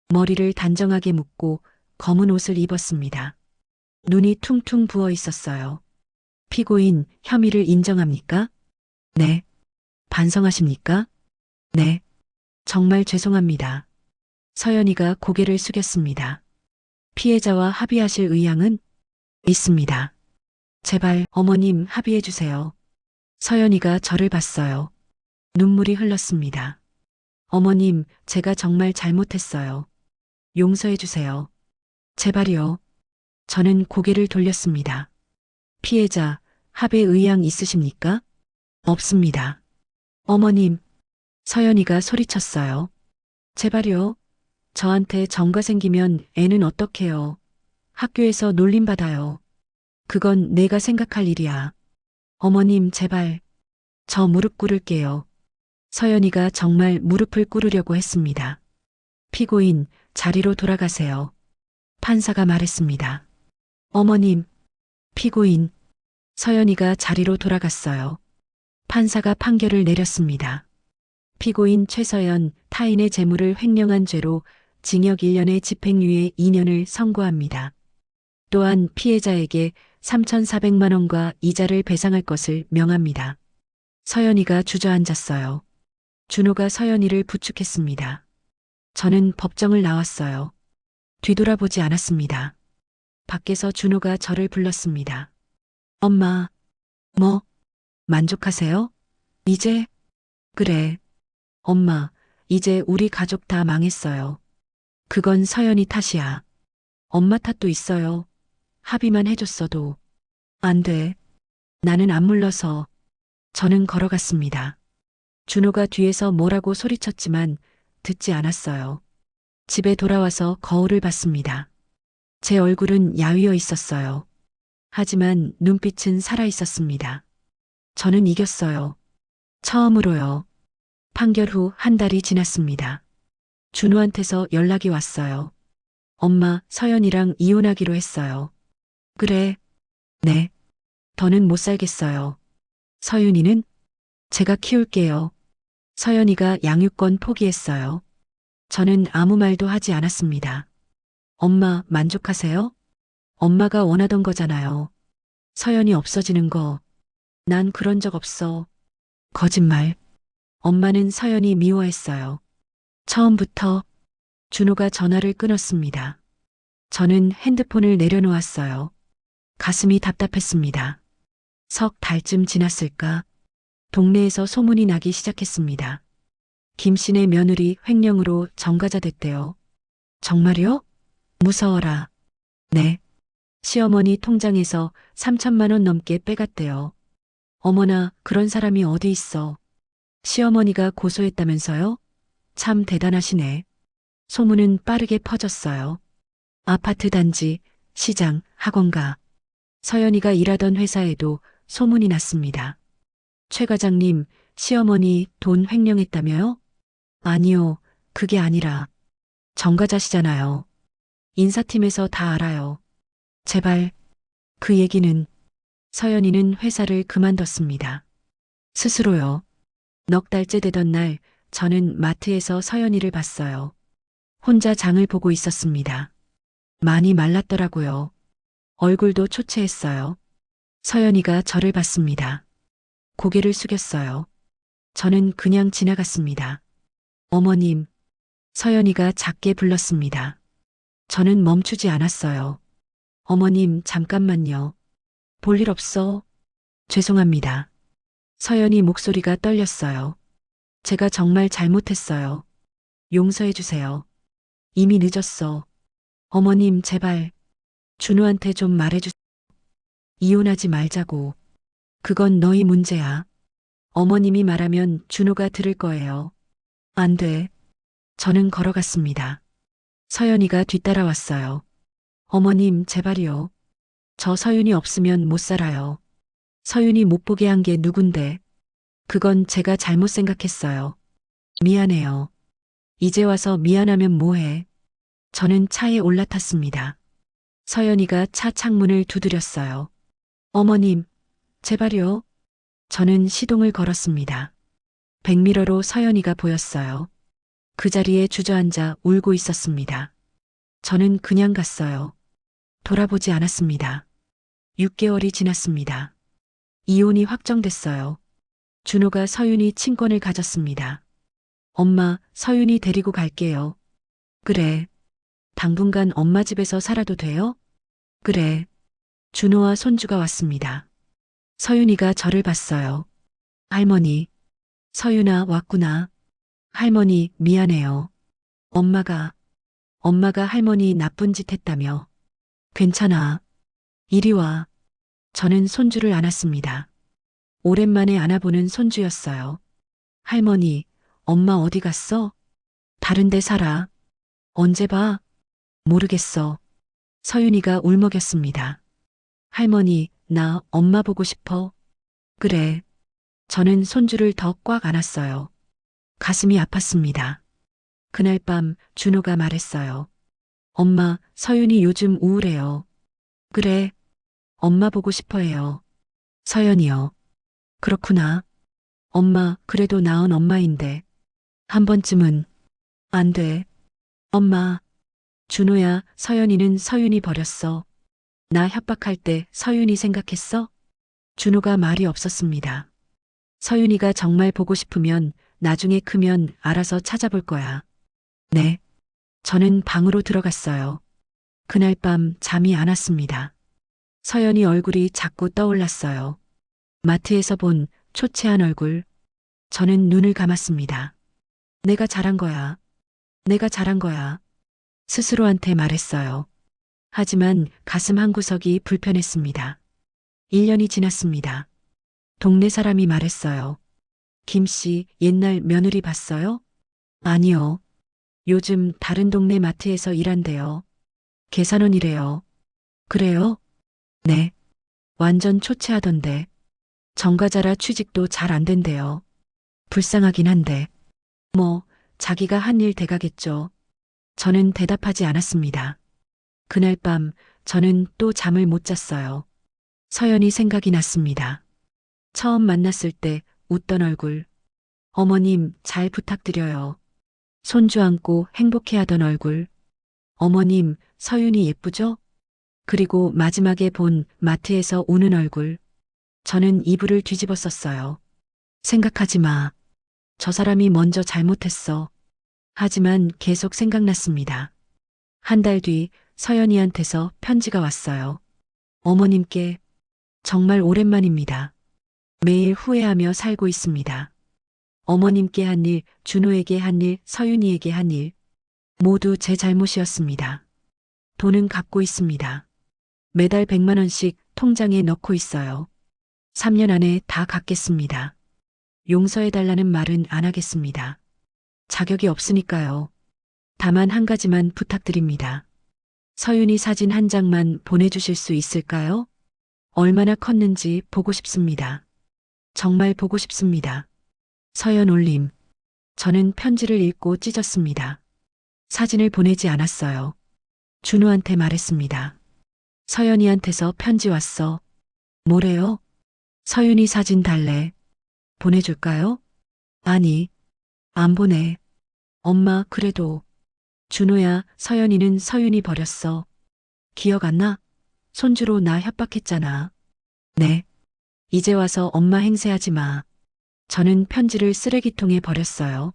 머리를 단정하게 묶고 검은 옷을 입었습니다. 눈이 퉁퉁 부어 있었어요. 피고인, 혐의를 인정합니까? 네. 반성하십니까? 네. 정말 죄송합니다. 서연이가 고개를 숙였습니다. 피해자와 합의하실 의향은? 있습니다. 제발 어머님 합의해 주세요. 서연이가 저를 봤어요. 눈물이 흘렀습니다. 어머님, 제가 정말 잘못했어요. 용서해 주세요. 제발이요. 저는 고개를 돌렸습니다. 피해자, 합의 의향 있으십니까? 없습니다. 어머님, 서연이가 소리쳤어요. 제발요. 저한테 정가 생기면 애는 어떡해요. 학교에서 놀림받아요. 그건 내가 생각할 일이야. 어머님, 제발. 저 무릎 꿇을게요. 서연이가 정말 무릎을 꿇으려고 했습니다. 피고인, 자리로 돌아가세요. 판사가 말했습니다. 어머님, 피고인. 서연이가 자리로 돌아갔어요. 판사가 판결을 내렸습니다. 피고인 최서연, 타인의 재물을 횡령한 죄로 징역 1년에 집행유예 2년을 선고합니다. 또한 피해자에게 3,400만 원과 이자를 배상할 것을 명합니다. 서연이가 주저앉았어요. 준호가 서연이를 부축했습니다. 저는 법정을 나왔어요. 뒤돌아보지 않았습니다. 밖에서 준호가 저를 불렀습니다. 엄마, 뭐, 만족하세요? 이제? 그래. 엄마, 이제 우리 가족 다 망했어요. 그건 서연이 탓이야. 엄마 탓도 있어요. 합의만 해줬어도. 안 돼. 나는 안 물러서. 저는 걸어갔습니다. 준호가 뒤에서 뭐라고 소리쳤지만 듣지 않았어요. 집에 돌아와서 거울을 봤습니다. 제 얼굴은 야위어 있었어요. 하지만 눈빛은 살아 있었습니다. 저는 이겼어요. 처음으로요. 판결 후 한 달이 지났습니다. 준호한테서 연락이 왔어요. 엄마, 서연이랑 이혼하기로 했어요. 그래. 네. 더는 못 살겠어요. 서윤이는? 제가 키울게요. 서연이가 양육권 포기했어요. 저는 아무 말도 하지 않았습니다. 엄마, 만족하세요? 엄마가 원하던 거잖아요. 서연이 없어지는 거. 난 그런 적 없어. 거짓말. 엄마는 서연이 미워했어요. 처음부터 준호가 전화를 끊었습니다. 저는 핸드폰을 내려놓았어요. 가슴이 답답했습니다. 석 달쯤 지났을까? 동네에서 소문이 나기 시작했습니다. 김씨네 며느리 횡령으로 정가자 됐대요. 정말요? 무서워라. 네. 시어머니 통장에서 3천만 원 넘게 빼갔대요. 어머나, 그런 사람이 어디 있어. 시어머니가 고소했다면서요? 참 대단하시네. 소문은 빠르게 퍼졌어요. 아파트 단지, 시장, 학원가. 서연이가 일하던 회사에도 소문이 났습니다. 최 과장님, 시어머니 돈 횡령했다며요? 아니요, 그게 아니라 정가자시잖아요. 인사팀에서 다 알아요. 제발, 그 얘기는. 서연이는 회사를 그만뒀습니다. 스스로요. 넉 달째 되던 날 저는 마트에서 서연이를 봤어요. 혼자 장을 보고 있었습니다. 많이 말랐더라고요. 얼굴도 초췌했어요. 서연이가 저를 봤습니다. 고개를 숙였어요. 저는 그냥 지나갔습니다. 어머님, 서연이가 작게 불렀습니다. 저는 멈추지 않았어요. 어머님, 잠깐만요. 볼 일 없어. 죄송합니다. 서연이 목소리가 떨렸어요. 제가 정말 잘못했어요. 용서해 주세요. 이미 늦었어. 어머님, 제발. 준우한테 좀 말해주세요. 이혼하지 말자고. 그건 너희 문제야. 어머님이 말하면 준우가 들을 거예요. 안 돼. 저는 걸어갔습니다. 서연이가 뒤따라왔어요. 어머님, 제발이요. 저 서윤이 없으면 못 살아요. 서윤이 못 보게 한 게 누군데. 그건 제가 잘못 생각했어요. 미안해요. 이제 와서 미안하면 뭐해. 저는 차에 올라탔습니다. 서연이가 차 창문을 두드렸어요. 어머님, 제발요. 저는 시동을 걸었습니다. 백미러로 서연이가 보였어요. 그 자리에 주저앉아 울고 있었습니다. 저는 그냥 갔어요. 돌아보지 않았습니다. 6개월이 지났습니다. 이혼이 확정됐어요. 준호가 서윤이 친권을 가졌습니다. 엄마, 서윤이 데리고 갈게요. 그래. 당분간 엄마 집에서 살아도 돼요? 그래. 준호와 손주가 왔습니다. 서윤이가 저를 봤어요. 할머니. 서윤아, 왔구나. 할머니, 미안해요. 엄마가 할머니 나쁜 짓 했다며. 괜찮아. 이리 와. 저는 손주를 안았습니다. 오랜만에 안아보는 손주였어요. 할머니, 엄마 어디 갔어? 다른 데 살아. 언제 봐? 모르겠어. 서윤이가 울먹였습니다. 할머니, 나 엄마 보고 싶어. 그래. 저는 손주를 더 꽉 안았어요. 가슴이 아팠습니다. 그날 밤 준호가 말했어요. 엄마, 서윤이 요즘 우울해요. 그래. 엄마 보고 싶어 해요. 서연이요. 그렇구나. 엄마, 그래도 낳은 엄마인데. 한 번쯤은. 안 돼. 엄마. 준호야, 서연이는 서윤이 버렸어. 나 협박할 때 서윤이 생각했어? 준호가 말이 없었습니다. 서윤이가 정말 보고 싶으면 나중에 크면 알아서 찾아볼 거야. 네. 저는 방으로 들어갔어요. 그날 밤 잠이 안 왔습니다. 서연이 얼굴이 자꾸 떠올랐어요. 마트에서 본 초췌한 얼굴. 저는 눈을 감았습니다. 내가 잘한 거야. 내가 잘한 거야. 스스로한테 말했어요. 하지만 가슴 한구석이 불편했습니다. 1년이 지났습니다. 동네 사람이 말했어요. 김 씨, 옛날 며느리 봤어요? 아니요. 요즘 다른 동네 마트에서 일한대요. 계산원이래요. 그래요? 네. 완전 초췌하던데. 정가자라 취직도 잘 안 된대요. 불쌍하긴 한데. 뭐, 자기가 한 일 대가겠죠. 저는 대답하지 않았습니다. 그날 밤 저는 또 잠을 못 잤어요. 서연이 생각이 났습니다. 처음 만났을 때 웃던 얼굴. 어머님 잘 부탁드려요. 손주 안고 행복해하던 얼굴. 어머님 서윤이 예쁘죠? 그리고 마지막에 본 마트에서 우는 얼굴. 저는 이불을 뒤집어 썼어요. 생각하지 마. 저 사람이 먼저 잘못했어. 하지만 계속 생각났습니다. 한 달 뒤 서연이한테서 편지가 왔어요. 어머님께 정말 오랜만입니다. 매일 후회하며 살고 있습니다. 어머님께 한 일, 준호에게 한 일, 서윤이에게 한 일. 모두 제 잘못이었습니다. 돈은 갚고 있습니다. 매달 100만 원씩 통장에 넣고 있어요. 3년 안에 다 갚겠습니다. 용서해달라는 말은 안 하겠습니다. 자격이 없으니까요. 다만 한 가지만 부탁드립니다. 서윤이 사진 한 장만 보내주실 수 있을까요? 얼마나 컸는지 보고 싶습니다. 정말 보고 싶습니다. 서연 올림. 저는 편지를 읽고 찢었습니다. 사진을 보내지 않았어요. 준호한테 말했습니다. 서연이한테서 편지 왔어. 뭐래요? 서윤이 사진 달래. 보내줄까요? 아니, 안 보내. 엄마, 그래도. 준호야, 서연이는 서윤이 버렸어. 기억 안 나? 손주로 나 협박했잖아. 네. 이제 와서 엄마 행세하지 마. 저는 편지를 쓰레기통에 버렸어요.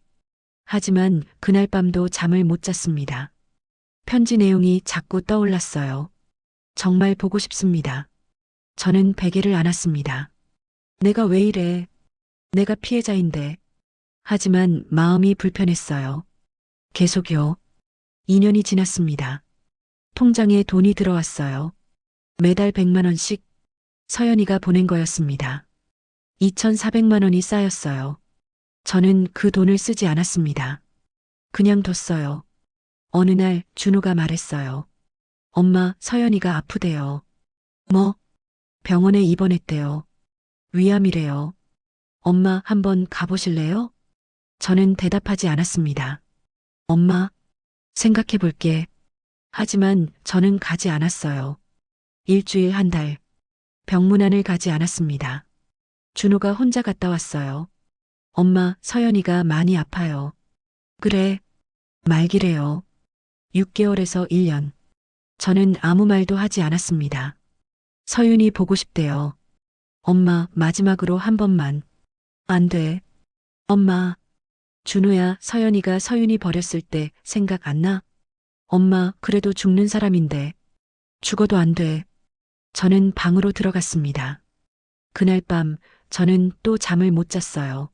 하지만 그날 밤도 잠을 못 잤습니다. 편지 내용이 자꾸 떠올랐어요. 정말 보고 싶습니다. 저는 베개를 안았습니다. 내가 왜 이래? 내가 피해자인데. 하지만 마음이 불편했어요. 계속요. 2년이 지났습니다. 통장에 돈이 들어왔어요. 매달 100만 원씩 서연이가 보낸 거였습니다. 2,400만 원이 쌓였어요. 저는 그 돈을 쓰지 않았습니다. 그냥 뒀어요. 어느 날 준호가 말했어요. 엄마, 서연이가 아프대요. 뭐? 병원에 입원했대요. 위암이래요. 엄마, 한번 가보실래요? 저는 대답하지 않았습니다. 엄마, 생각해 볼게. 하지만 저는 가지 않았어요. 일주일 한 달. 병문안을 가지 않았습니다. 준호가 혼자 갔다 왔어요. 엄마, 서연이가 많이 아파요. 그래. 말기래요. 6개월에서 1년. 저는 아무 말도 하지 않았습니다. 서윤이 보고 싶대요. 엄마, 마지막으로 한 번만. 안 돼. 엄마. 준호야, 서연이가 서윤이 버렸을 때 생각 안 나? 엄마, 그래도 죽는 사람인데. 죽어도 안 돼. 저는 방으로 들어갔습니다. 그날 밤 저는 또 잠을 못 잤어요.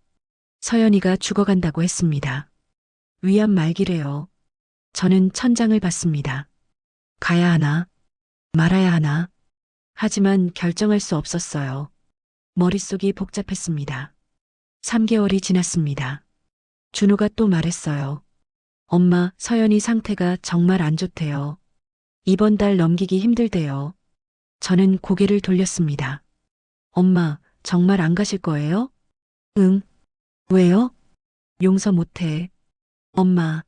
서연이가 죽어간다고 했습니다. 위암 말기래요. 저는 천장을 봤습니다. 가야 하나? 말아야 하나? 하지만 결정할 수 없었어요. 머릿속이 복잡했습니다. 3개월이 지났습니다. 준호가 또 말했어요. 엄마, 서연이 상태가 정말 안 좋대요. 이번 달 넘기기 힘들대요. 저는 고개를 돌렸습니다. 엄마, 정말 안 가실 거예요? 응. 왜요? 용서 못해. 엄마.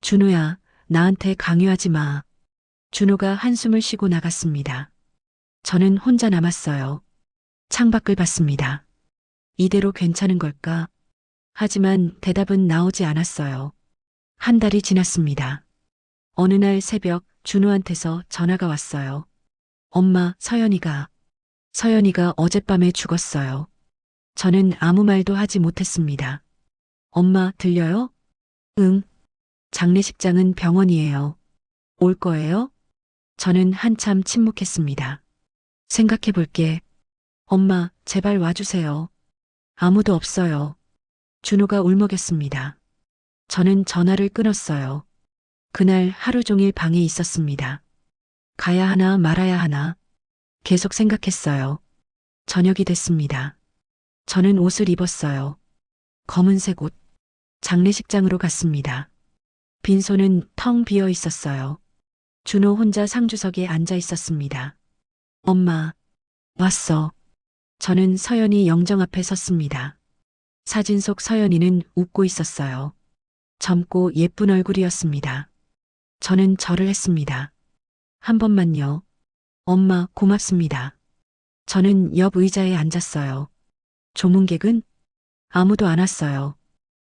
준호야, 나한테 강요하지 마. 준호가 한숨을 쉬고 나갔습니다. 저는 혼자 남았어요. 창밖을 봤습니다. 이대로 괜찮은 걸까? 하지만 대답은 나오지 않았어요. 한 달이 지났습니다. 어느 날 새벽 준호한테서 전화가 왔어요. 엄마, 서연이가 어젯밤에 죽었어요. 저는 아무 말도 하지 못했습니다. 엄마, 들려요? 응. 장례식장은 병원이에요. 올 거예요? 저는 한참 침묵했습니다. 생각해 볼게. 엄마, 제발 와주세요. 아무도 없어요. 준호가 울먹였습니다. 저는 전화를 끊었어요. 그날 하루 종일 방에 있었습니다. 가야 하나 말아야 하나. 계속 생각했어요. 저녁이 됐습니다. 저는 옷을 입었어요. 검은색 옷. 장례식장으로 갔습니다. 빈소는 텅 비어 있었어요. 준호 혼자 상주석에 앉아 있었습니다. 엄마, 왔어. 저는 서연이 영정 앞에 섰습니다. 사진 속 서연이는 웃고 있었어요. 젊고 예쁜 얼굴이었습니다. 저는 절을 했습니다. 한 번만요. 엄마, 고맙습니다. 저는 옆 의자에 앉았어요. 조문객은 아무도 안 왔어요.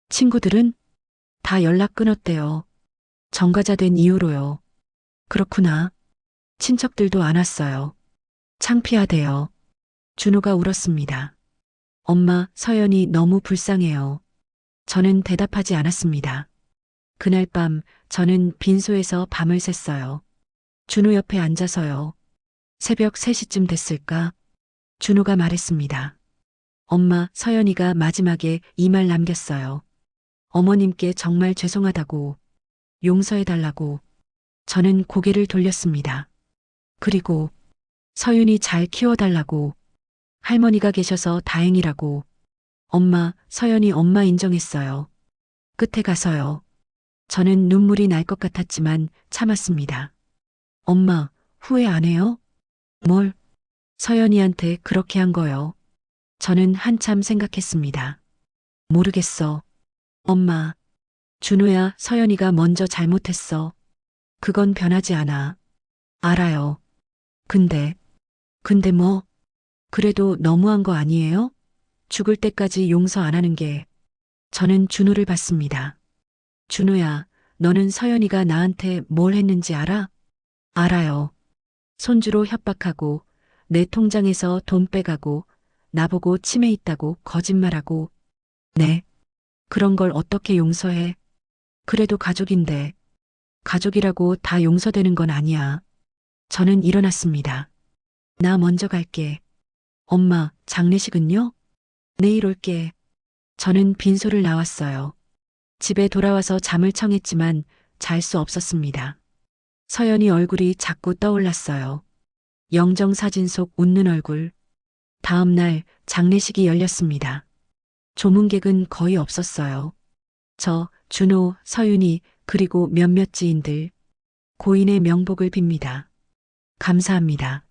친구들은 다 연락 끊었대요. 정가자 된 이후로요. 그렇구나. 친척들도 안 왔어요. 창피하대요. 준호가 울었습니다. 엄마, 서연이 너무 불쌍해요. 저는 대답하지 않았습니다. 그날 밤 저는 빈소에서 밤을 샜어요. 준호 옆에 앉아서요. 새벽 3시쯤 됐을까? 준호가 말했습니다. 엄마, 서연이가 마지막에 이 말 남겼어요. 어머님께 정말 죄송하다고, 용서해달라고. 저는 고개를 돌렸습니다. 그리고 서윤이 잘 키워달라고, 할머니가 계셔서 다행이라고. 엄마, 서연이 엄마 인정했어요. 끝에 가서요. 저는 눈물이 날 것 같았지만 참았습니다. 엄마, 후회 안 해요? 뭘? 서연이한테 그렇게 한 거요. 저는 한참 생각했습니다. 모르겠어. 엄마, 준호야, 서연이가 먼저 잘못했어. 그건 변하지 않아. 알아요. 근데 뭐? 그래도 너무한 거 아니에요? 죽을 때까지 용서 안 하는 게. 저는 준호를 봤습니다. 준호야, 너는 서연이가 나한테 뭘 했는지 알아? 알아요. 손주로 협박하고, 내 통장에서 돈 빼가고, 나보고 치매 있다고 거짓말하고. 네. 그런 걸 어떻게 용서해? 그래도 가족인데. 가족이라고 다 용서되는 건 아니야. 저는 일어났습니다. 나 먼저 갈게. 엄마, 장례식은요? 내일 올게. 저는 빈소를 나왔어요. 집에 돌아와서 잠을 청했지만 잘 수 없었습니다. 서연이 얼굴이 자꾸 떠올랐어요. 영정사진 속 웃는 얼굴. 다음 날 장례식이 열렸습니다. 조문객은 거의 없었어요. 저, 준호, 서윤이, 그리고 몇몇 지인들. 고인의 명복을 빕니다. 감사합니다.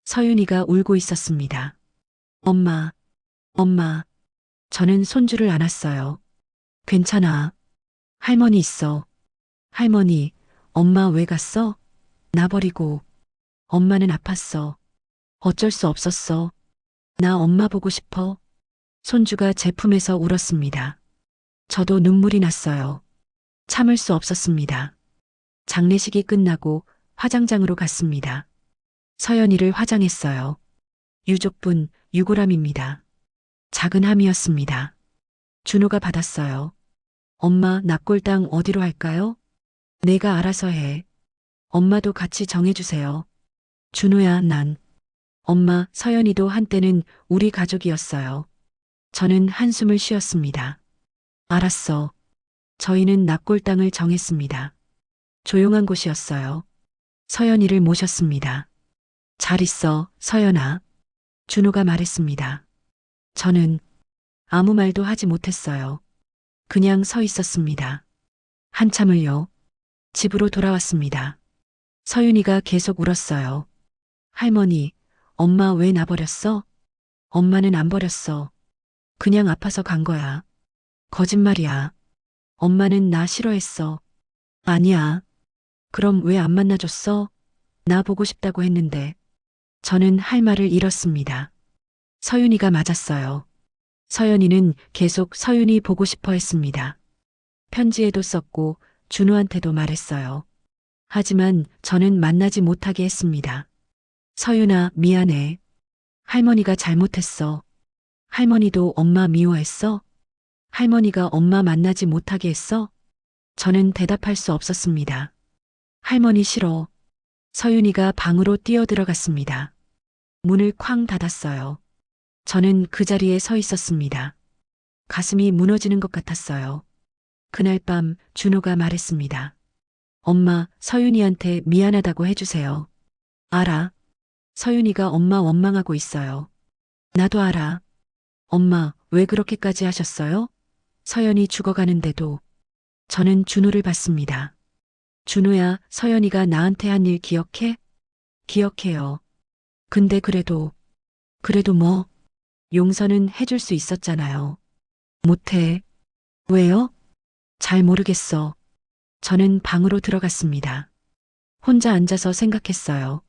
서윤이가 울고 있었습니다. 엄마, 엄마. 저는 손주를 안았어요. 괜찮아. 할머니 있어. 할머니, 엄마 왜 갔어? 나 버리고. 엄마는 아팠어. 어쩔 수 없었어. 나 엄마 보고 싶어. 손주가 제 품에서 울었습니다. 저도 눈물이 났어요. 참을 수 없었습니다. 장례식이 끝나고 화장장으로 갔습니다. 서연이를 화장했어요. 유족분 유골함입니다. 작은 함이었습니다. 준호가 받았어요. 엄마, 납골당 어디로 할까요? 내가 알아서 해. 엄마도 같이 정해주세요. 준호야, 난. 엄마, 서연이도 한때는 우리 가족이었어요. 저는 한숨을 쉬었습니다. 알았어. 저희는 납골당을 정했습니다. 조용한 곳이었어요. 서연이를 모셨습니다. 잘 있어, 서연아. 준호가 말했습니다. 저는 아무 말도 하지 못했어요. 그냥 서 있었습니다. 한참을요. 집으로 돌아왔습니다. 서윤이가 계속 울었어요. 할머니, 엄마 왜 나 버렸어? 엄마는 안 버렸어. 그냥 아파서 간 거야. 거짓말이야. 엄마는 나 싫어했어. 아니야. 그럼 왜 안 만나줬어? 나 보고 싶다고 했는데. 저는 할 말을 잃었습니다. 서윤이가 맞았어요. 서연이는 계속 서윤이 보고 싶어 했습니다. 편지에도 썼고 준우한테도 말했어요. 하지만 저는 만나지 못하게 했습니다. 서윤아, 미안해. 할머니가 잘못했어. 할머니도 엄마 미워했어? 할머니가 엄마 만나지 못하게 했어? 저는 대답할 수 없었습니다. 할머니 싫어. 서윤이가 방으로 뛰어들어갔습니다. 문을 쾅 닫았어요. 저는 그 자리에 서 있었습니다. 가슴이 무너지는 것 같았어요. 그날 밤 준호가 말했습니다. 엄마, 서윤이한테 미안하다고 해주세요. 알아. 서윤이가 엄마 원망하고 있어요. 나도 알아. 엄마, 왜 그렇게까지 하셨어요? 서연이 죽어가는데도. 저는 준호를 봤습니다. 준호야, 서연이가 나한테 한 일 기억해? 기억해요. 근데 그래도 뭐, 용서는 해줄 수 있었잖아요. 못해. 왜요? 잘 모르겠어. 저는 방으로 들어갔습니다. 혼자 앉아서 생각했어요.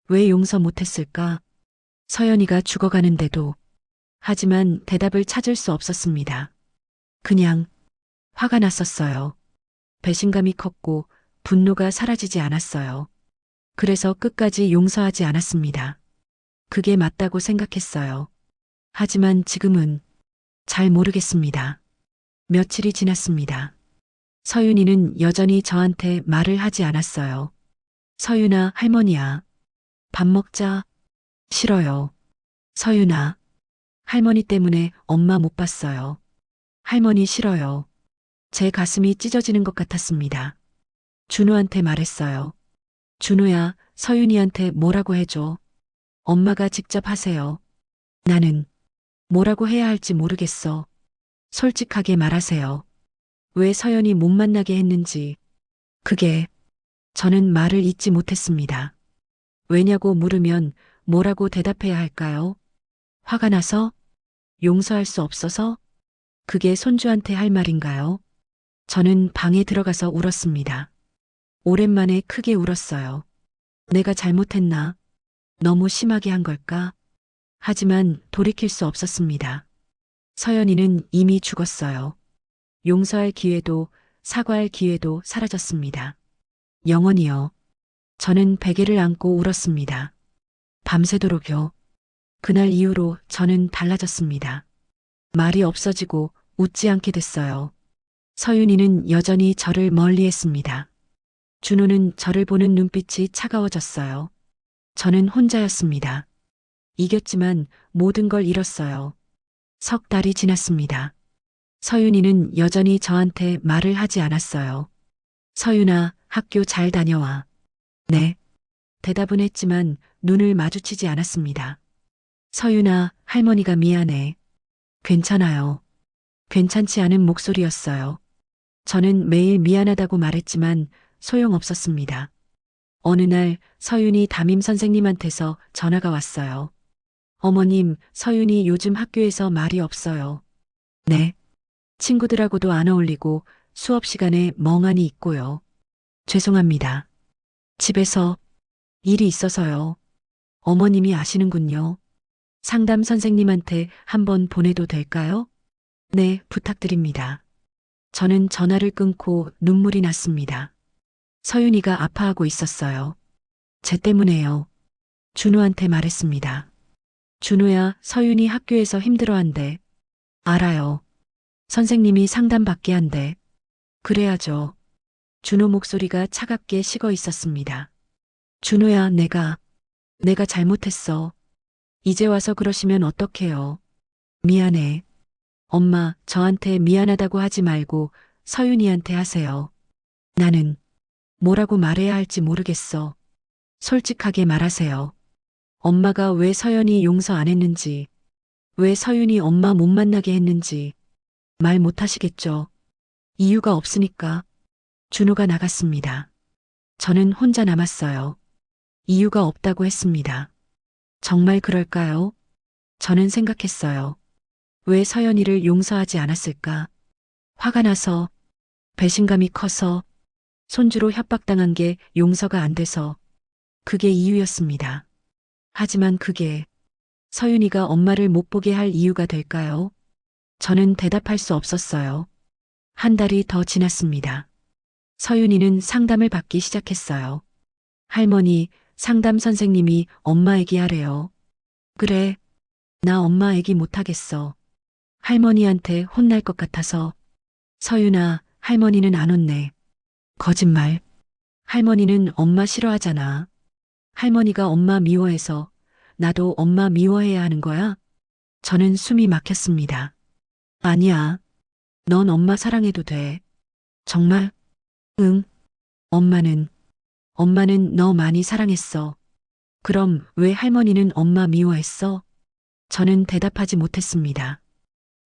왜 용서 못했을까? 서연이가 죽어가는데도. 하지만 대답을 찾을 수 없었습니다. 그냥 화가 났었어요. 배신감이 컸고 분노가 사라지지 않았어요. 그래서 끝까지 용서하지 않았습니다. 그게 맞다고 생각했어요. 하지만 지금은 잘 모르겠습니다. 며칠이 지났습니다. 서윤이는 여전히 저한테 말을 하지 않았어요. 서윤아, 할머니야. 밥 먹자. 싫어요. 서윤아. 할머니 때문에 엄마 못 봤어요. 할머니 싫어요. 제 가슴이 찢어지는 것 같았습니다. 준호한테 말했어요. 준호야, 서윤이한테 뭐라고 해줘. 엄마가 직접 하세요. 나는 뭐라고 해야 할지 모르겠어. 솔직하게 말하세요. 왜 서연이 못 만나게 했는지. 그게 저는 말을 잇지 못했습니다. 왜냐고 물으면 뭐라고 대답해야 할까요? 화가 나서? 용서할 수 없어서? 그게 손주한테 할 말인가요? 저는 방에 들어가서 울었습니다. 오랜만에 크게 울었어요. 내가 잘못했나? 너무 심하게 한 걸까? 하지만 돌이킬 수 없었습니다. 서연이는 이미 죽었어요. 용서할 기회도 사과할 기회도 사라졌습니다. 영원히요. 저는 베개를 안고 울었습니다. 밤새도록요. 그날 이후로 저는 달라졌습니다. 말이 없어지고 웃지 않게 됐어요. 서윤이는 여전히 저를 멀리했습니다. 준호는 저를 보는 눈빛이 차가워졌어요. 저는 혼자였습니다. 이겼지만 모든 걸 잃었어요. 석 달이 지났습니다. 서윤이는 여전히 저한테 말을 하지 않았어요. 서윤아, 학교 잘 다녀와. 네. 대답은 했지만 눈을 마주치지 않았습니다. 서윤아, 할머니가 미안해. 괜찮아요. 괜찮지 않은 목소리였어요. 저는 매일 미안하다고 말했지만 소용없었습니다. 어느 날 서윤이 담임 선생님한테서 전화가 왔어요. 어머님, 서윤이 요즘 학교에서 말이 없어요. 네. 친구들하고도 안 어울리고 수업 시간에 멍하니 있고요. 죄송합니다. 집에서 일이 있어서요. 어머님이 아시는군요. 상담 선생님한테 한번 보내도 될까요? 네, 부탁드립니다. 저는 전화를 끊고 눈물이 났습니다. 서윤이가 아파하고 있었어요. 제 때문에요. 준호한테 말했습니다. 준호야, 서윤이 학교에서 힘들어한대. 알아요. 선생님이 상담받게 한대. 그래야죠. 준호 목소리가 차갑게 식어 있었습니다. 준호야, 내가 잘못했어. 이제 와서 그러시면 어떡해요. 미안해. 엄마, 저한테 미안하다고 하지 말고 서윤이한테 하세요. 나는 뭐라고 말해야 할지 모르겠어. 솔직하게 말하세요. 엄마가 왜 서연이 용서 안 했는지, 왜 서윤이 엄마 못 만나게 했는지 말 못 하시겠죠. 이유가 없으니까. 준호가 나갔습니다. 저는 혼자 남았어요. 이유가 없다고 했습니다. 정말 그럴까요? 저는 생각했어요. 왜 서연이를 용서하지 않았을까? 화가 나서, 배신감이 커서, 손주로 협박당한 게 용서가 안 돼서, 그게 이유였습니다. 하지만 그게 서윤이가 엄마를 못 보게 할 이유가 될까요? 저는 대답할 수 없었어요. 한 달이 더 지났습니다. 서윤이는 상담을 받기 시작했어요. 할머니, 상담 선생님이 엄마 얘기 하래요. 그래, 나 엄마 얘기 못하겠어. 할머니한테 혼날 것 같아서. 서윤아, 할머니는 안 혼내. 거짓말. 할머니는 엄마 싫어하잖아. 할머니가 엄마 미워해서 나도 엄마 미워해야 하는 거야? 저는 숨이 막혔습니다. 아니야. 넌 엄마 사랑해도 돼. 정말? 응. 엄마는 너 많이 사랑했어. 그럼 왜 할머니는 엄마 미워했어? 저는 대답하지 못했습니다.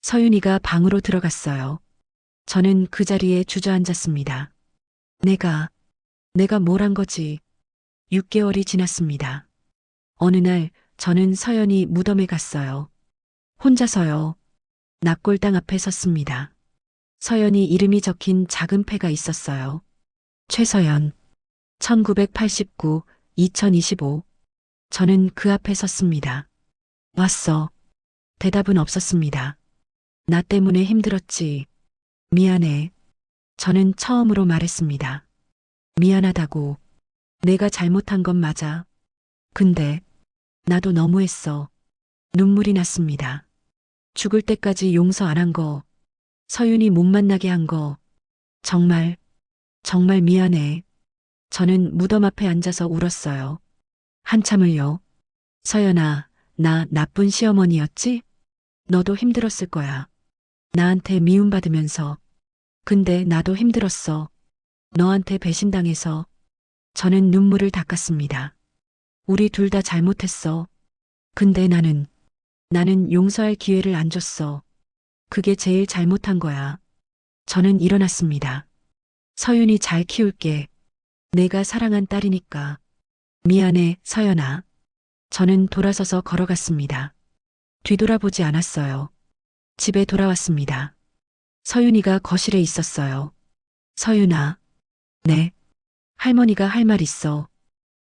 서윤이가 방으로 들어갔어요. 저는 그 자리에 주저앉았습니다. 내가 뭘 한 거지? 6개월이 지났습니다. 어느 날 저는 서연이 무덤에 갔어요. 혼자서요. 납골당 앞에 섰습니다. 서연이 이름이 적힌 작은 패가 있었어요. 최서연, 1989, 2025. 저는 그 앞에 섰습니다. 왔어. 대답은 없었습니다. 나 때문에 힘들었지. 미안해. 저는 처음으로 말했습니다. 미안하다고. 내가 잘못한 건 맞아. 근데 나도 너무했어. 눈물이 났습니다. 죽을 때까지 용서 안 한 거, 서윤이 못 만나게 한 거, 정말, 정말 미안해. 저는 무덤 앞에 앉아서 울었어요. 한참을요. 서연아, 나 나쁜 시어머니였지? 너도 힘들었을 거야. 나한테 미움받으면서. 근데 나도 힘들었어. 너한테 배신당해서. 저는 눈물을 닦았습니다. 우리 둘 다 잘못했어. 근데 나는 용서할 기회를 안 줬어. 그게 제일 잘못한 거야. 저는 일어났습니다. 서윤이 잘 키울게. 내가 사랑한 딸이니까. 미안해, 서연아. 저는 돌아서서 걸어갔습니다. 뒤돌아보지 않았어요. 집에 돌아왔습니다. 서윤이가 거실에 있었어요. 서윤아. 네. 할머니가 할 말 있어.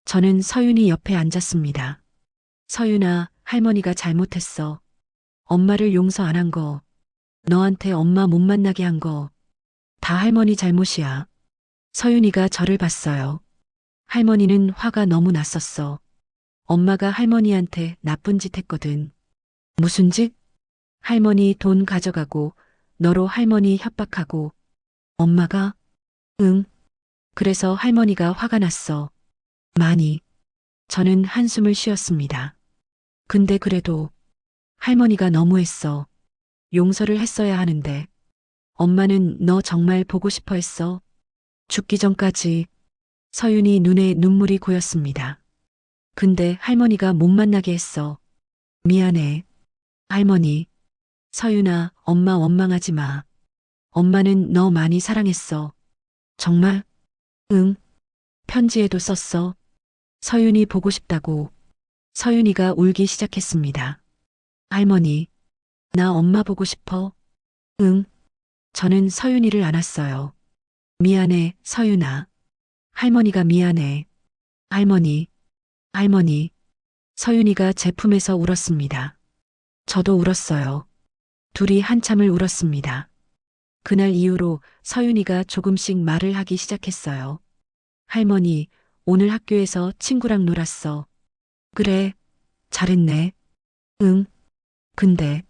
저는 서윤이 옆에 앉았습니다. 서윤아, 할머니가 잘못했어. 엄마를 용서 안 한 거, 너한테 엄마 못 만나게 한 거, 다 할머니 잘못이야. 서윤이가 저를 봤어요. 할머니는 화가 너무 났었어. 엄마가 할머니한테 나쁜 짓 했거든. 무슨 짓? 할머니 돈 가져가고, 너로 할머니 협박하고, 엄마가? 응. 그래서 할머니가 화가 났어. 많이. 저는 한숨을 쉬었습니다. 근데 그래도 할머니가 너무했어. 용서를 했어야 하는데. 엄마는 너 정말 보고 싶어 했어. 죽기 전까지. 서윤이 눈에 눈물이 고였습니다. 근데 할머니가 못 만나게 했어. 미안해. 할머니. 서윤아, 엄마 원망하지 마. 엄마는 너 많이 사랑했어. 정말? 응. 편지에도 썼어. 서윤이 보고 싶다고. 서윤이가 울기 시작했습니다. 할머니, 나 엄마 보고 싶어. 응. 저는 서윤이를 안았어요. 미안해, 서윤아. 할머니가 미안해. 할머니, 할머니. 서윤이가 제 품에서 울었습니다. 저도 울었어요. 둘이 한참을 울었습니다. 그날 이후로 서윤이가 조금씩 말을 하기 시작했어요. 할머니, 오늘 학교에서 친구랑 놀았어. 그래, 잘했네. 응. 근데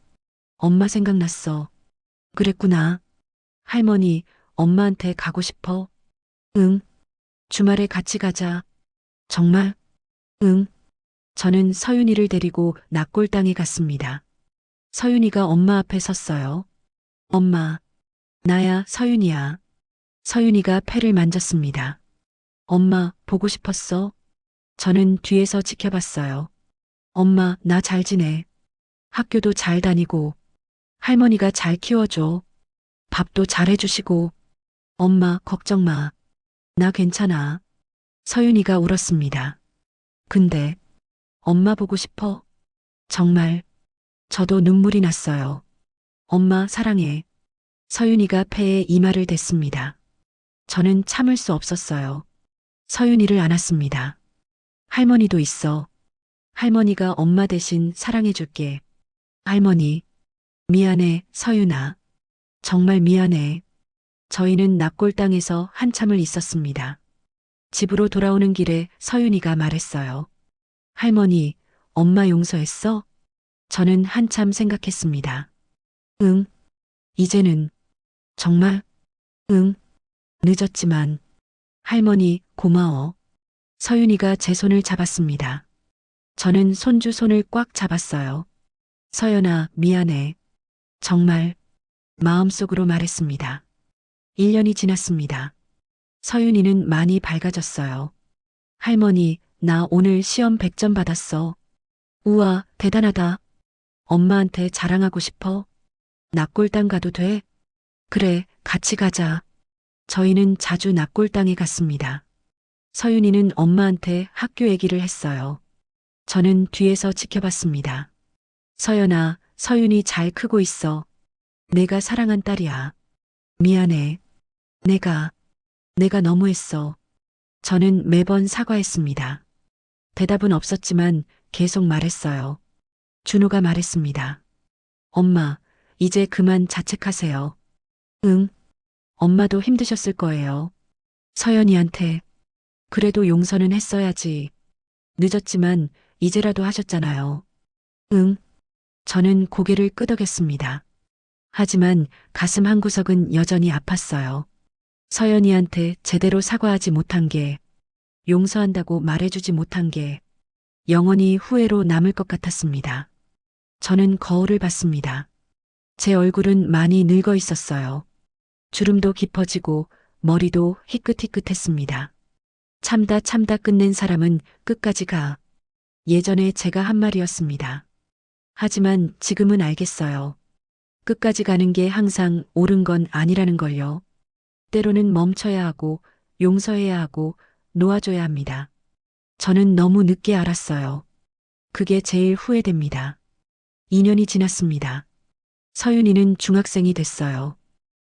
엄마 생각났어. 그랬구나. 할머니, 엄마한테 가고 싶어? 응. 주말에 같이 가자. 정말? 응. 저는 서윤이를 데리고 낙골당에 갔습니다. 서윤이가 엄마 앞에 섰어요. 엄마, 나야 서윤이야. 서윤이가 패를 만졌습니다. 엄마, 보고 싶었어? 저는 뒤에서 지켜봤어요. 엄마, 나 잘 지내. 학교도 잘 다니고, 할머니가 잘 키워줘. 밥도 잘 해주시고, 엄마, 걱정 마. 나 괜찮아. 서윤이가 울었습니다. 근데, 엄마 보고 싶어? 정말, 저도 눈물이 났어요. 엄마, 사랑해. 서윤이가 폐에 이마를 댔습니다. 저는 참을 수 없었어요. 서윤이를 안았습니다. 할머니도 있어. 할머니가 엄마 대신 사랑해줄게. 할머니, 미안해, 서윤아. 정말 미안해. 저희는 납골당에서 한참을 있었습니다. 집으로 돌아오는 길에 서윤이가 말했어요. 할머니, 엄마 용서했어? 저는 한참 생각했습니다. 응. 이제는. 정말? 응. 늦었지만. 할머니, 고마워. 서윤이가 제 손을 잡았습니다. 저는 손주 손을 꽉 잡았어요. 서연아, 미안해. 정말. 마음속으로 말했습니다. 1년이 지났습니다. 서윤이는 많이 밝아졌어요. 할머니, 나 오늘 시험 100점 받았어. 우와, 대단하다. 엄마한테 자랑하고 싶어? 낙골당 가도 돼? 그래, 같이 가자. 저희는 자주 낙골당에 갔습니다. 서윤이는 엄마한테 학교 얘기를 했어요. 저는 뒤에서 지켜봤습니다. 서연아, 서윤이 잘 크고 있어. 내가 사랑한 딸이야. 미안해. 내가 너무했어. 저는 매번 사과했습니다. 대답은 없었지만 계속 말했어요. 준호가 말했습니다. 엄마, 이제 그만 자책하세요. 응, 엄마도 힘드셨을 거예요. 서연이한테. 그래도 용서는 했어야지. 늦었지만 이제라도 하셨잖아요. 응, 저는 고개를 끄덕였습니다. 하지만 가슴 한구석은 여전히 아팠어요. 서연이한테 제대로 사과하지 못한 게, 용서한다고 말해주지 못한 게 영원히 후회로 남을 것 같았습니다. 저는 거울을 봤습니다. 제 얼굴은 많이 늙어 있었어요. 주름도 깊어지고 머리도 희끗희끗했습니다. 참다 끝낸 사람은 끝까지 가. 예전에 제가 한 말이었습니다. 하지만 지금은 알겠어요. 끝까지 가는 게 항상 옳은 건 아니라는 걸요. 때로는 멈춰야 하고 용서해야 하고 놓아줘야 합니다. 저는 너무 늦게 알았어요. 그게 제일 후회됩니다. 2년이 지났습니다. 서윤이는 중학생이 됐어요.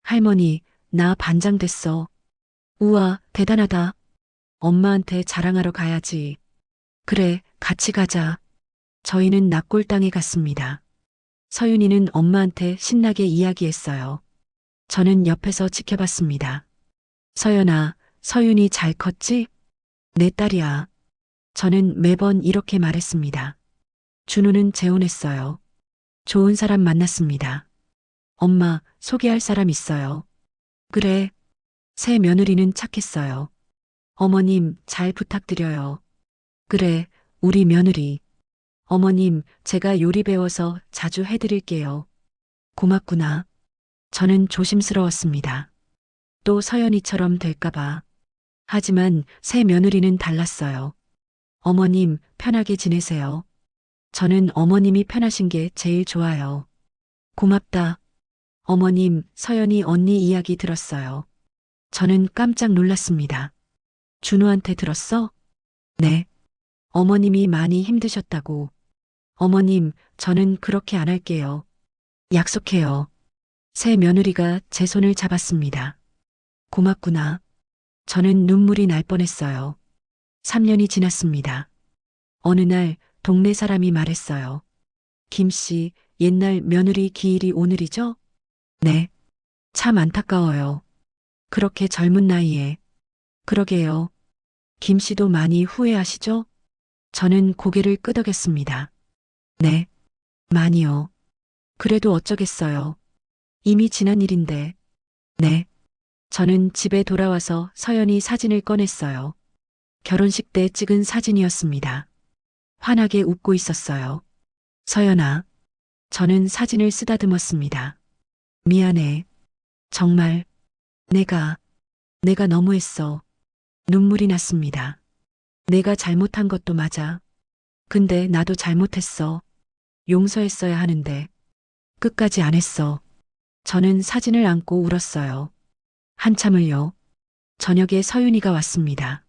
할머니, 나 반장 됐어. 우와, 대단하다. 엄마한테 자랑하러 가야지. 그래, 같이 가자. 저희는 납골당에 갔습니다. 서윤이는 엄마한테 신나게 이야기했어요. 저는 옆에서 지켜봤습니다. 서연아, 서윤이 잘 컸지? 내 딸이야. 저는 매번 이렇게 말했습니다. 준호는 재혼했어요. 좋은 사람 만났습니다. 엄마, 소개할 사람 있어요. 그래. 새 며느리는 착했어요. 어머님, 잘 부탁드려요. 그래, 우리 며느리. 어머님, 제가 요리 배워서 자주 해드릴게요. 고맙구나. 저는 조심스러웠습니다. 또 서연이처럼 될까봐. 하지만 새 며느리는 달랐어요. 어머님, 편하게 지내세요. 저는 어머님이 편하신 게 제일 좋아요. 고맙다. 어머님, 서연이 언니 이야기 들었어요. 저는 깜짝 놀랐습니다. 준호한테 들었어? 네. 어머님이 많이 힘드셨다고. 어머님, 저는 그렇게 안 할게요. 약속해요. 새 며느리가 제 손을 잡았습니다. 고맙구나. 저는 눈물이 날 뻔했어요. 3년이 지났습니다. 어느 날 동네 사람이 말했어요. 김 씨, 옛날 며느리 기일이 오늘이죠? 네. 참 안타까워요. 그렇게 젊은 나이에. 그러게요. 김 씨도 많이 후회하시죠? 저는 고개를 끄덕였습니다. 네. 많이요. 그래도 어쩌겠어요. 이미 지난 일인데. 네. 저는 집에 돌아와서 서연이 사진을 꺼냈어요. 결혼식 때 찍은 사진이었습니다. 환하게 웃고 있었어요. 서연아. 저는 사진을 쓰다듬었습니다. 미안해. 정말. 내가 너무했어. 눈물이 났습니다. 내가 잘못한 것도 맞아. 근데 나도 잘못했어. 용서했어야 하는데. 끝까지 안 했어. 저는 사진을 안고 울었어요. 한참을요. 저녁에 서윤이가 왔습니다.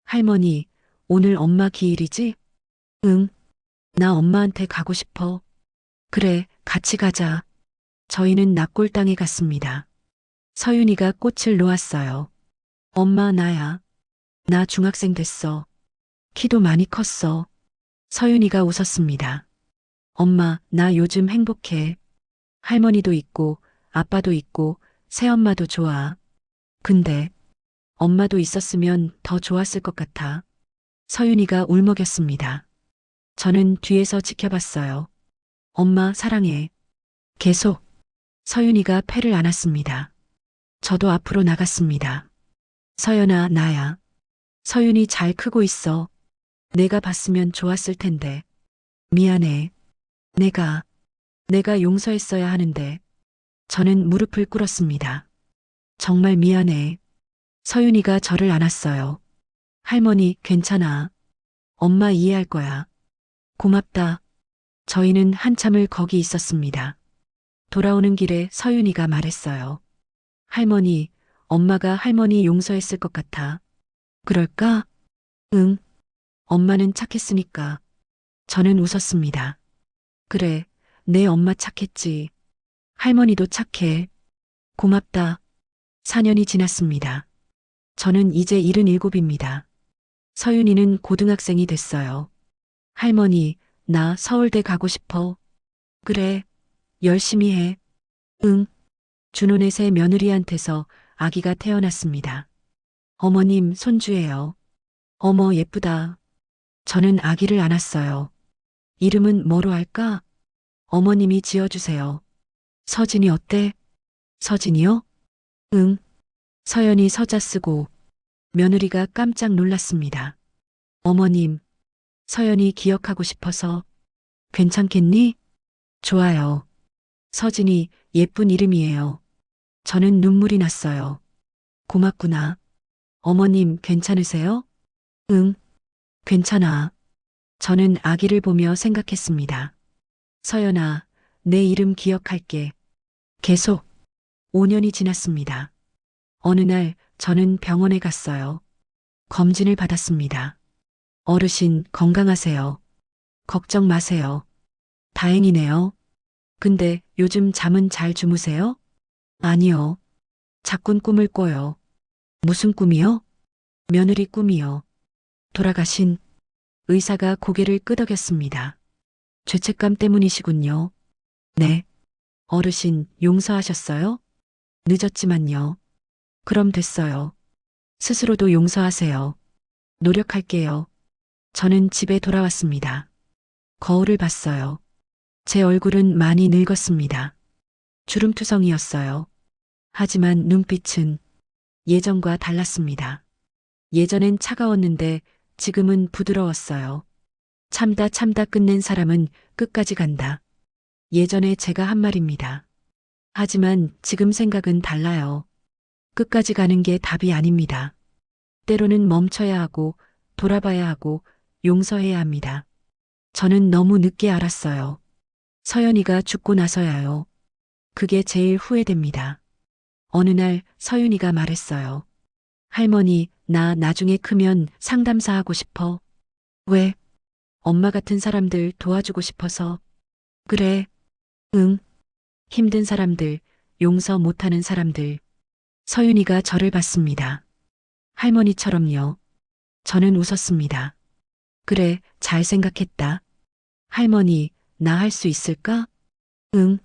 할머니, 오늘 엄마 기일이지? 응. 나 엄마한테 가고 싶어. 그래, 같이 가자. 저희는 납골당에 갔습니다. 서윤이가 꽃을 놓았어요. 엄마, 나야. 나 중학생 됐어. 키도 많이 컸어. 서윤이가 웃었습니다. 엄마, 나 요즘 행복해. 할머니도 있고, 아빠도 있고, 새엄마도 좋아. 근데, 엄마도 있었으면 더 좋았을 것 같아. 서윤이가 울먹였습니다. 저는 뒤에서 지켜봤어요. 엄마, 사랑해. 계속. 서윤이가 패를 안았습니다. 저도 앞으로 나갔습니다. 서연아, 나야. 서윤이 잘 크고 있어. 내가 봤으면 좋았을 텐데. 미안해. 내가 용서했어야 하는데. 저는 무릎을 꿇었습니다. 정말 미안해. 서윤이가 저를 안았어요. 할머니, 괜찮아. 엄마 이해할 거야. 고맙다. 저희는 한참을 거기 있었습니다. 돌아오는 길에 서윤이가 말했어요. 할머니, 엄마가 할머니 용서했을 것 같아. 그럴까? 응. 엄마는 착했으니까. 저는 웃었습니다. 그래, 내 엄마 착했지. 할머니도 착해. 고맙다. 4년이 지났습니다. 저는 이제 77입니다. 서윤이는 고등학생이 됐어요. 할머니, 나 서울대 가고 싶어. 그래, 열심히 해. 응. 준호넷의 며느리한테서 아기가 태어났습니다. 어머님, 손주예요. 어머, 예쁘다. 저는 아기를 안았어요. 이름은 뭐로 할까? 어머님이 지어주세요. 서진이 어때? 서진이요? 응. 서연이 서자 쓰고 며느리가 깜짝 놀랐습니다. 어머님, 서연이 기억하고 싶어서 괜찮겠니? 좋아요. 서진이 예쁜 이름이에요. 저는 눈물이 났어요. 고맙구나. 어머님 괜찮으세요? 응, 괜찮아. 저는 아기를 보며 생각했습니다. 서연아, 내 이름 기억할게. 계속 5년이 지났습니다. 어느 날 저는 병원에 갔어요. 검진을 받았습니다. 어르신 건강하세요. 걱정 마세요. 다행이네요. 근데 요즘 잠은 잘 주무세요? 아니요. 자꾼 꿈을 꿔요. 무슨 꿈이요? 며느리 꿈이요. 돌아가신 의사가 고개를 끄덕였습니다. 죄책감 때문이시군요. 네. 어르신 용서하셨어요? 늦었지만요. 그럼 됐어요. 스스로도 용서하세요. 노력할게요. 저는 집에 돌아왔습니다. 거울을 봤어요. 제 얼굴은 많이 늙었습니다. 주름투성이었어요. 하지만 눈빛은 예전과 달랐습니다. 예전엔 차가웠는데 지금은 부드러웠어요. 참다 참다 끝낸 사람은 끝까지 간다. 예전에 제가 한 말입니다. 하지만 지금 생각은 달라요. 끝까지 가는 게 답이 아닙니다. 때로는 멈춰야 하고 돌아봐야 하고 용서해야 합니다. 저는 너무 늦게 알았어요. 서연이가 죽고 나서야요. 그게 제일 후회됩니다. 어느 날 서윤이가 말했어요. 할머니, 나 나중에 크면 상담사 하고 싶어. 왜? 엄마 같은 사람들 도와주고 싶어서. 그래. 응. 힘든 사람들, 용서 못하는 사람들. 서윤이가 저를 봤습니다. 할머니처럼요. 저는 웃었습니다. 그래, 잘 생각했다. 할머니, 나 할 수 있을까? 응.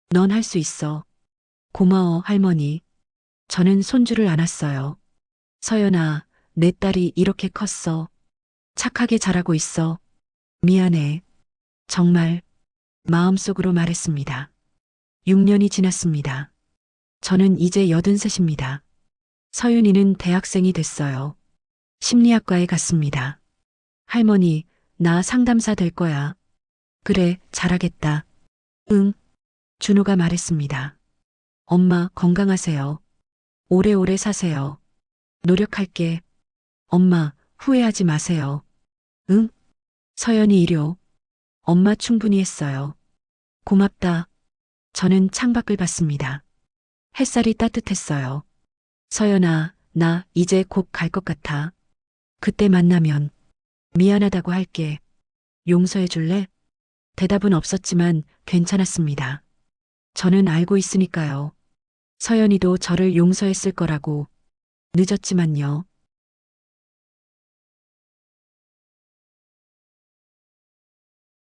넌 할 수 있어. 고마워, 할머니. 저는 손주를 안았어요. 서연아, 내 딸이 이렇게 컸어. 착하게 자라고 있어. 미안해. 정말 마음속으로 말했습니다. 6년이 지났습니다. 저는 이제 83입니다. 서윤이는 대학생이 됐어요. 심리학과에 갔습니다. 할머니, 나 상담사 될 거야. 그래, 잘하겠다. 응. 준호가 말했습니다. 엄마 건강하세요. 오래오래 사세요. 노력할게. 엄마, 후회하지 마세요. 응? 서연이 이려. 엄마 충분히 했어요. 고맙다. 저는 창밖을 봤습니다. 햇살이 따뜻했어요. 서연아, 나 이제 곧 갈 것 같아. 그때 만나면 미안하다고 할게. 용서해 줄래? 대답은 없었지만 괜찮았습니다. 저는 알고 있으니까요. 서연이도 저를 용서했을 거라고. 늦었지만요.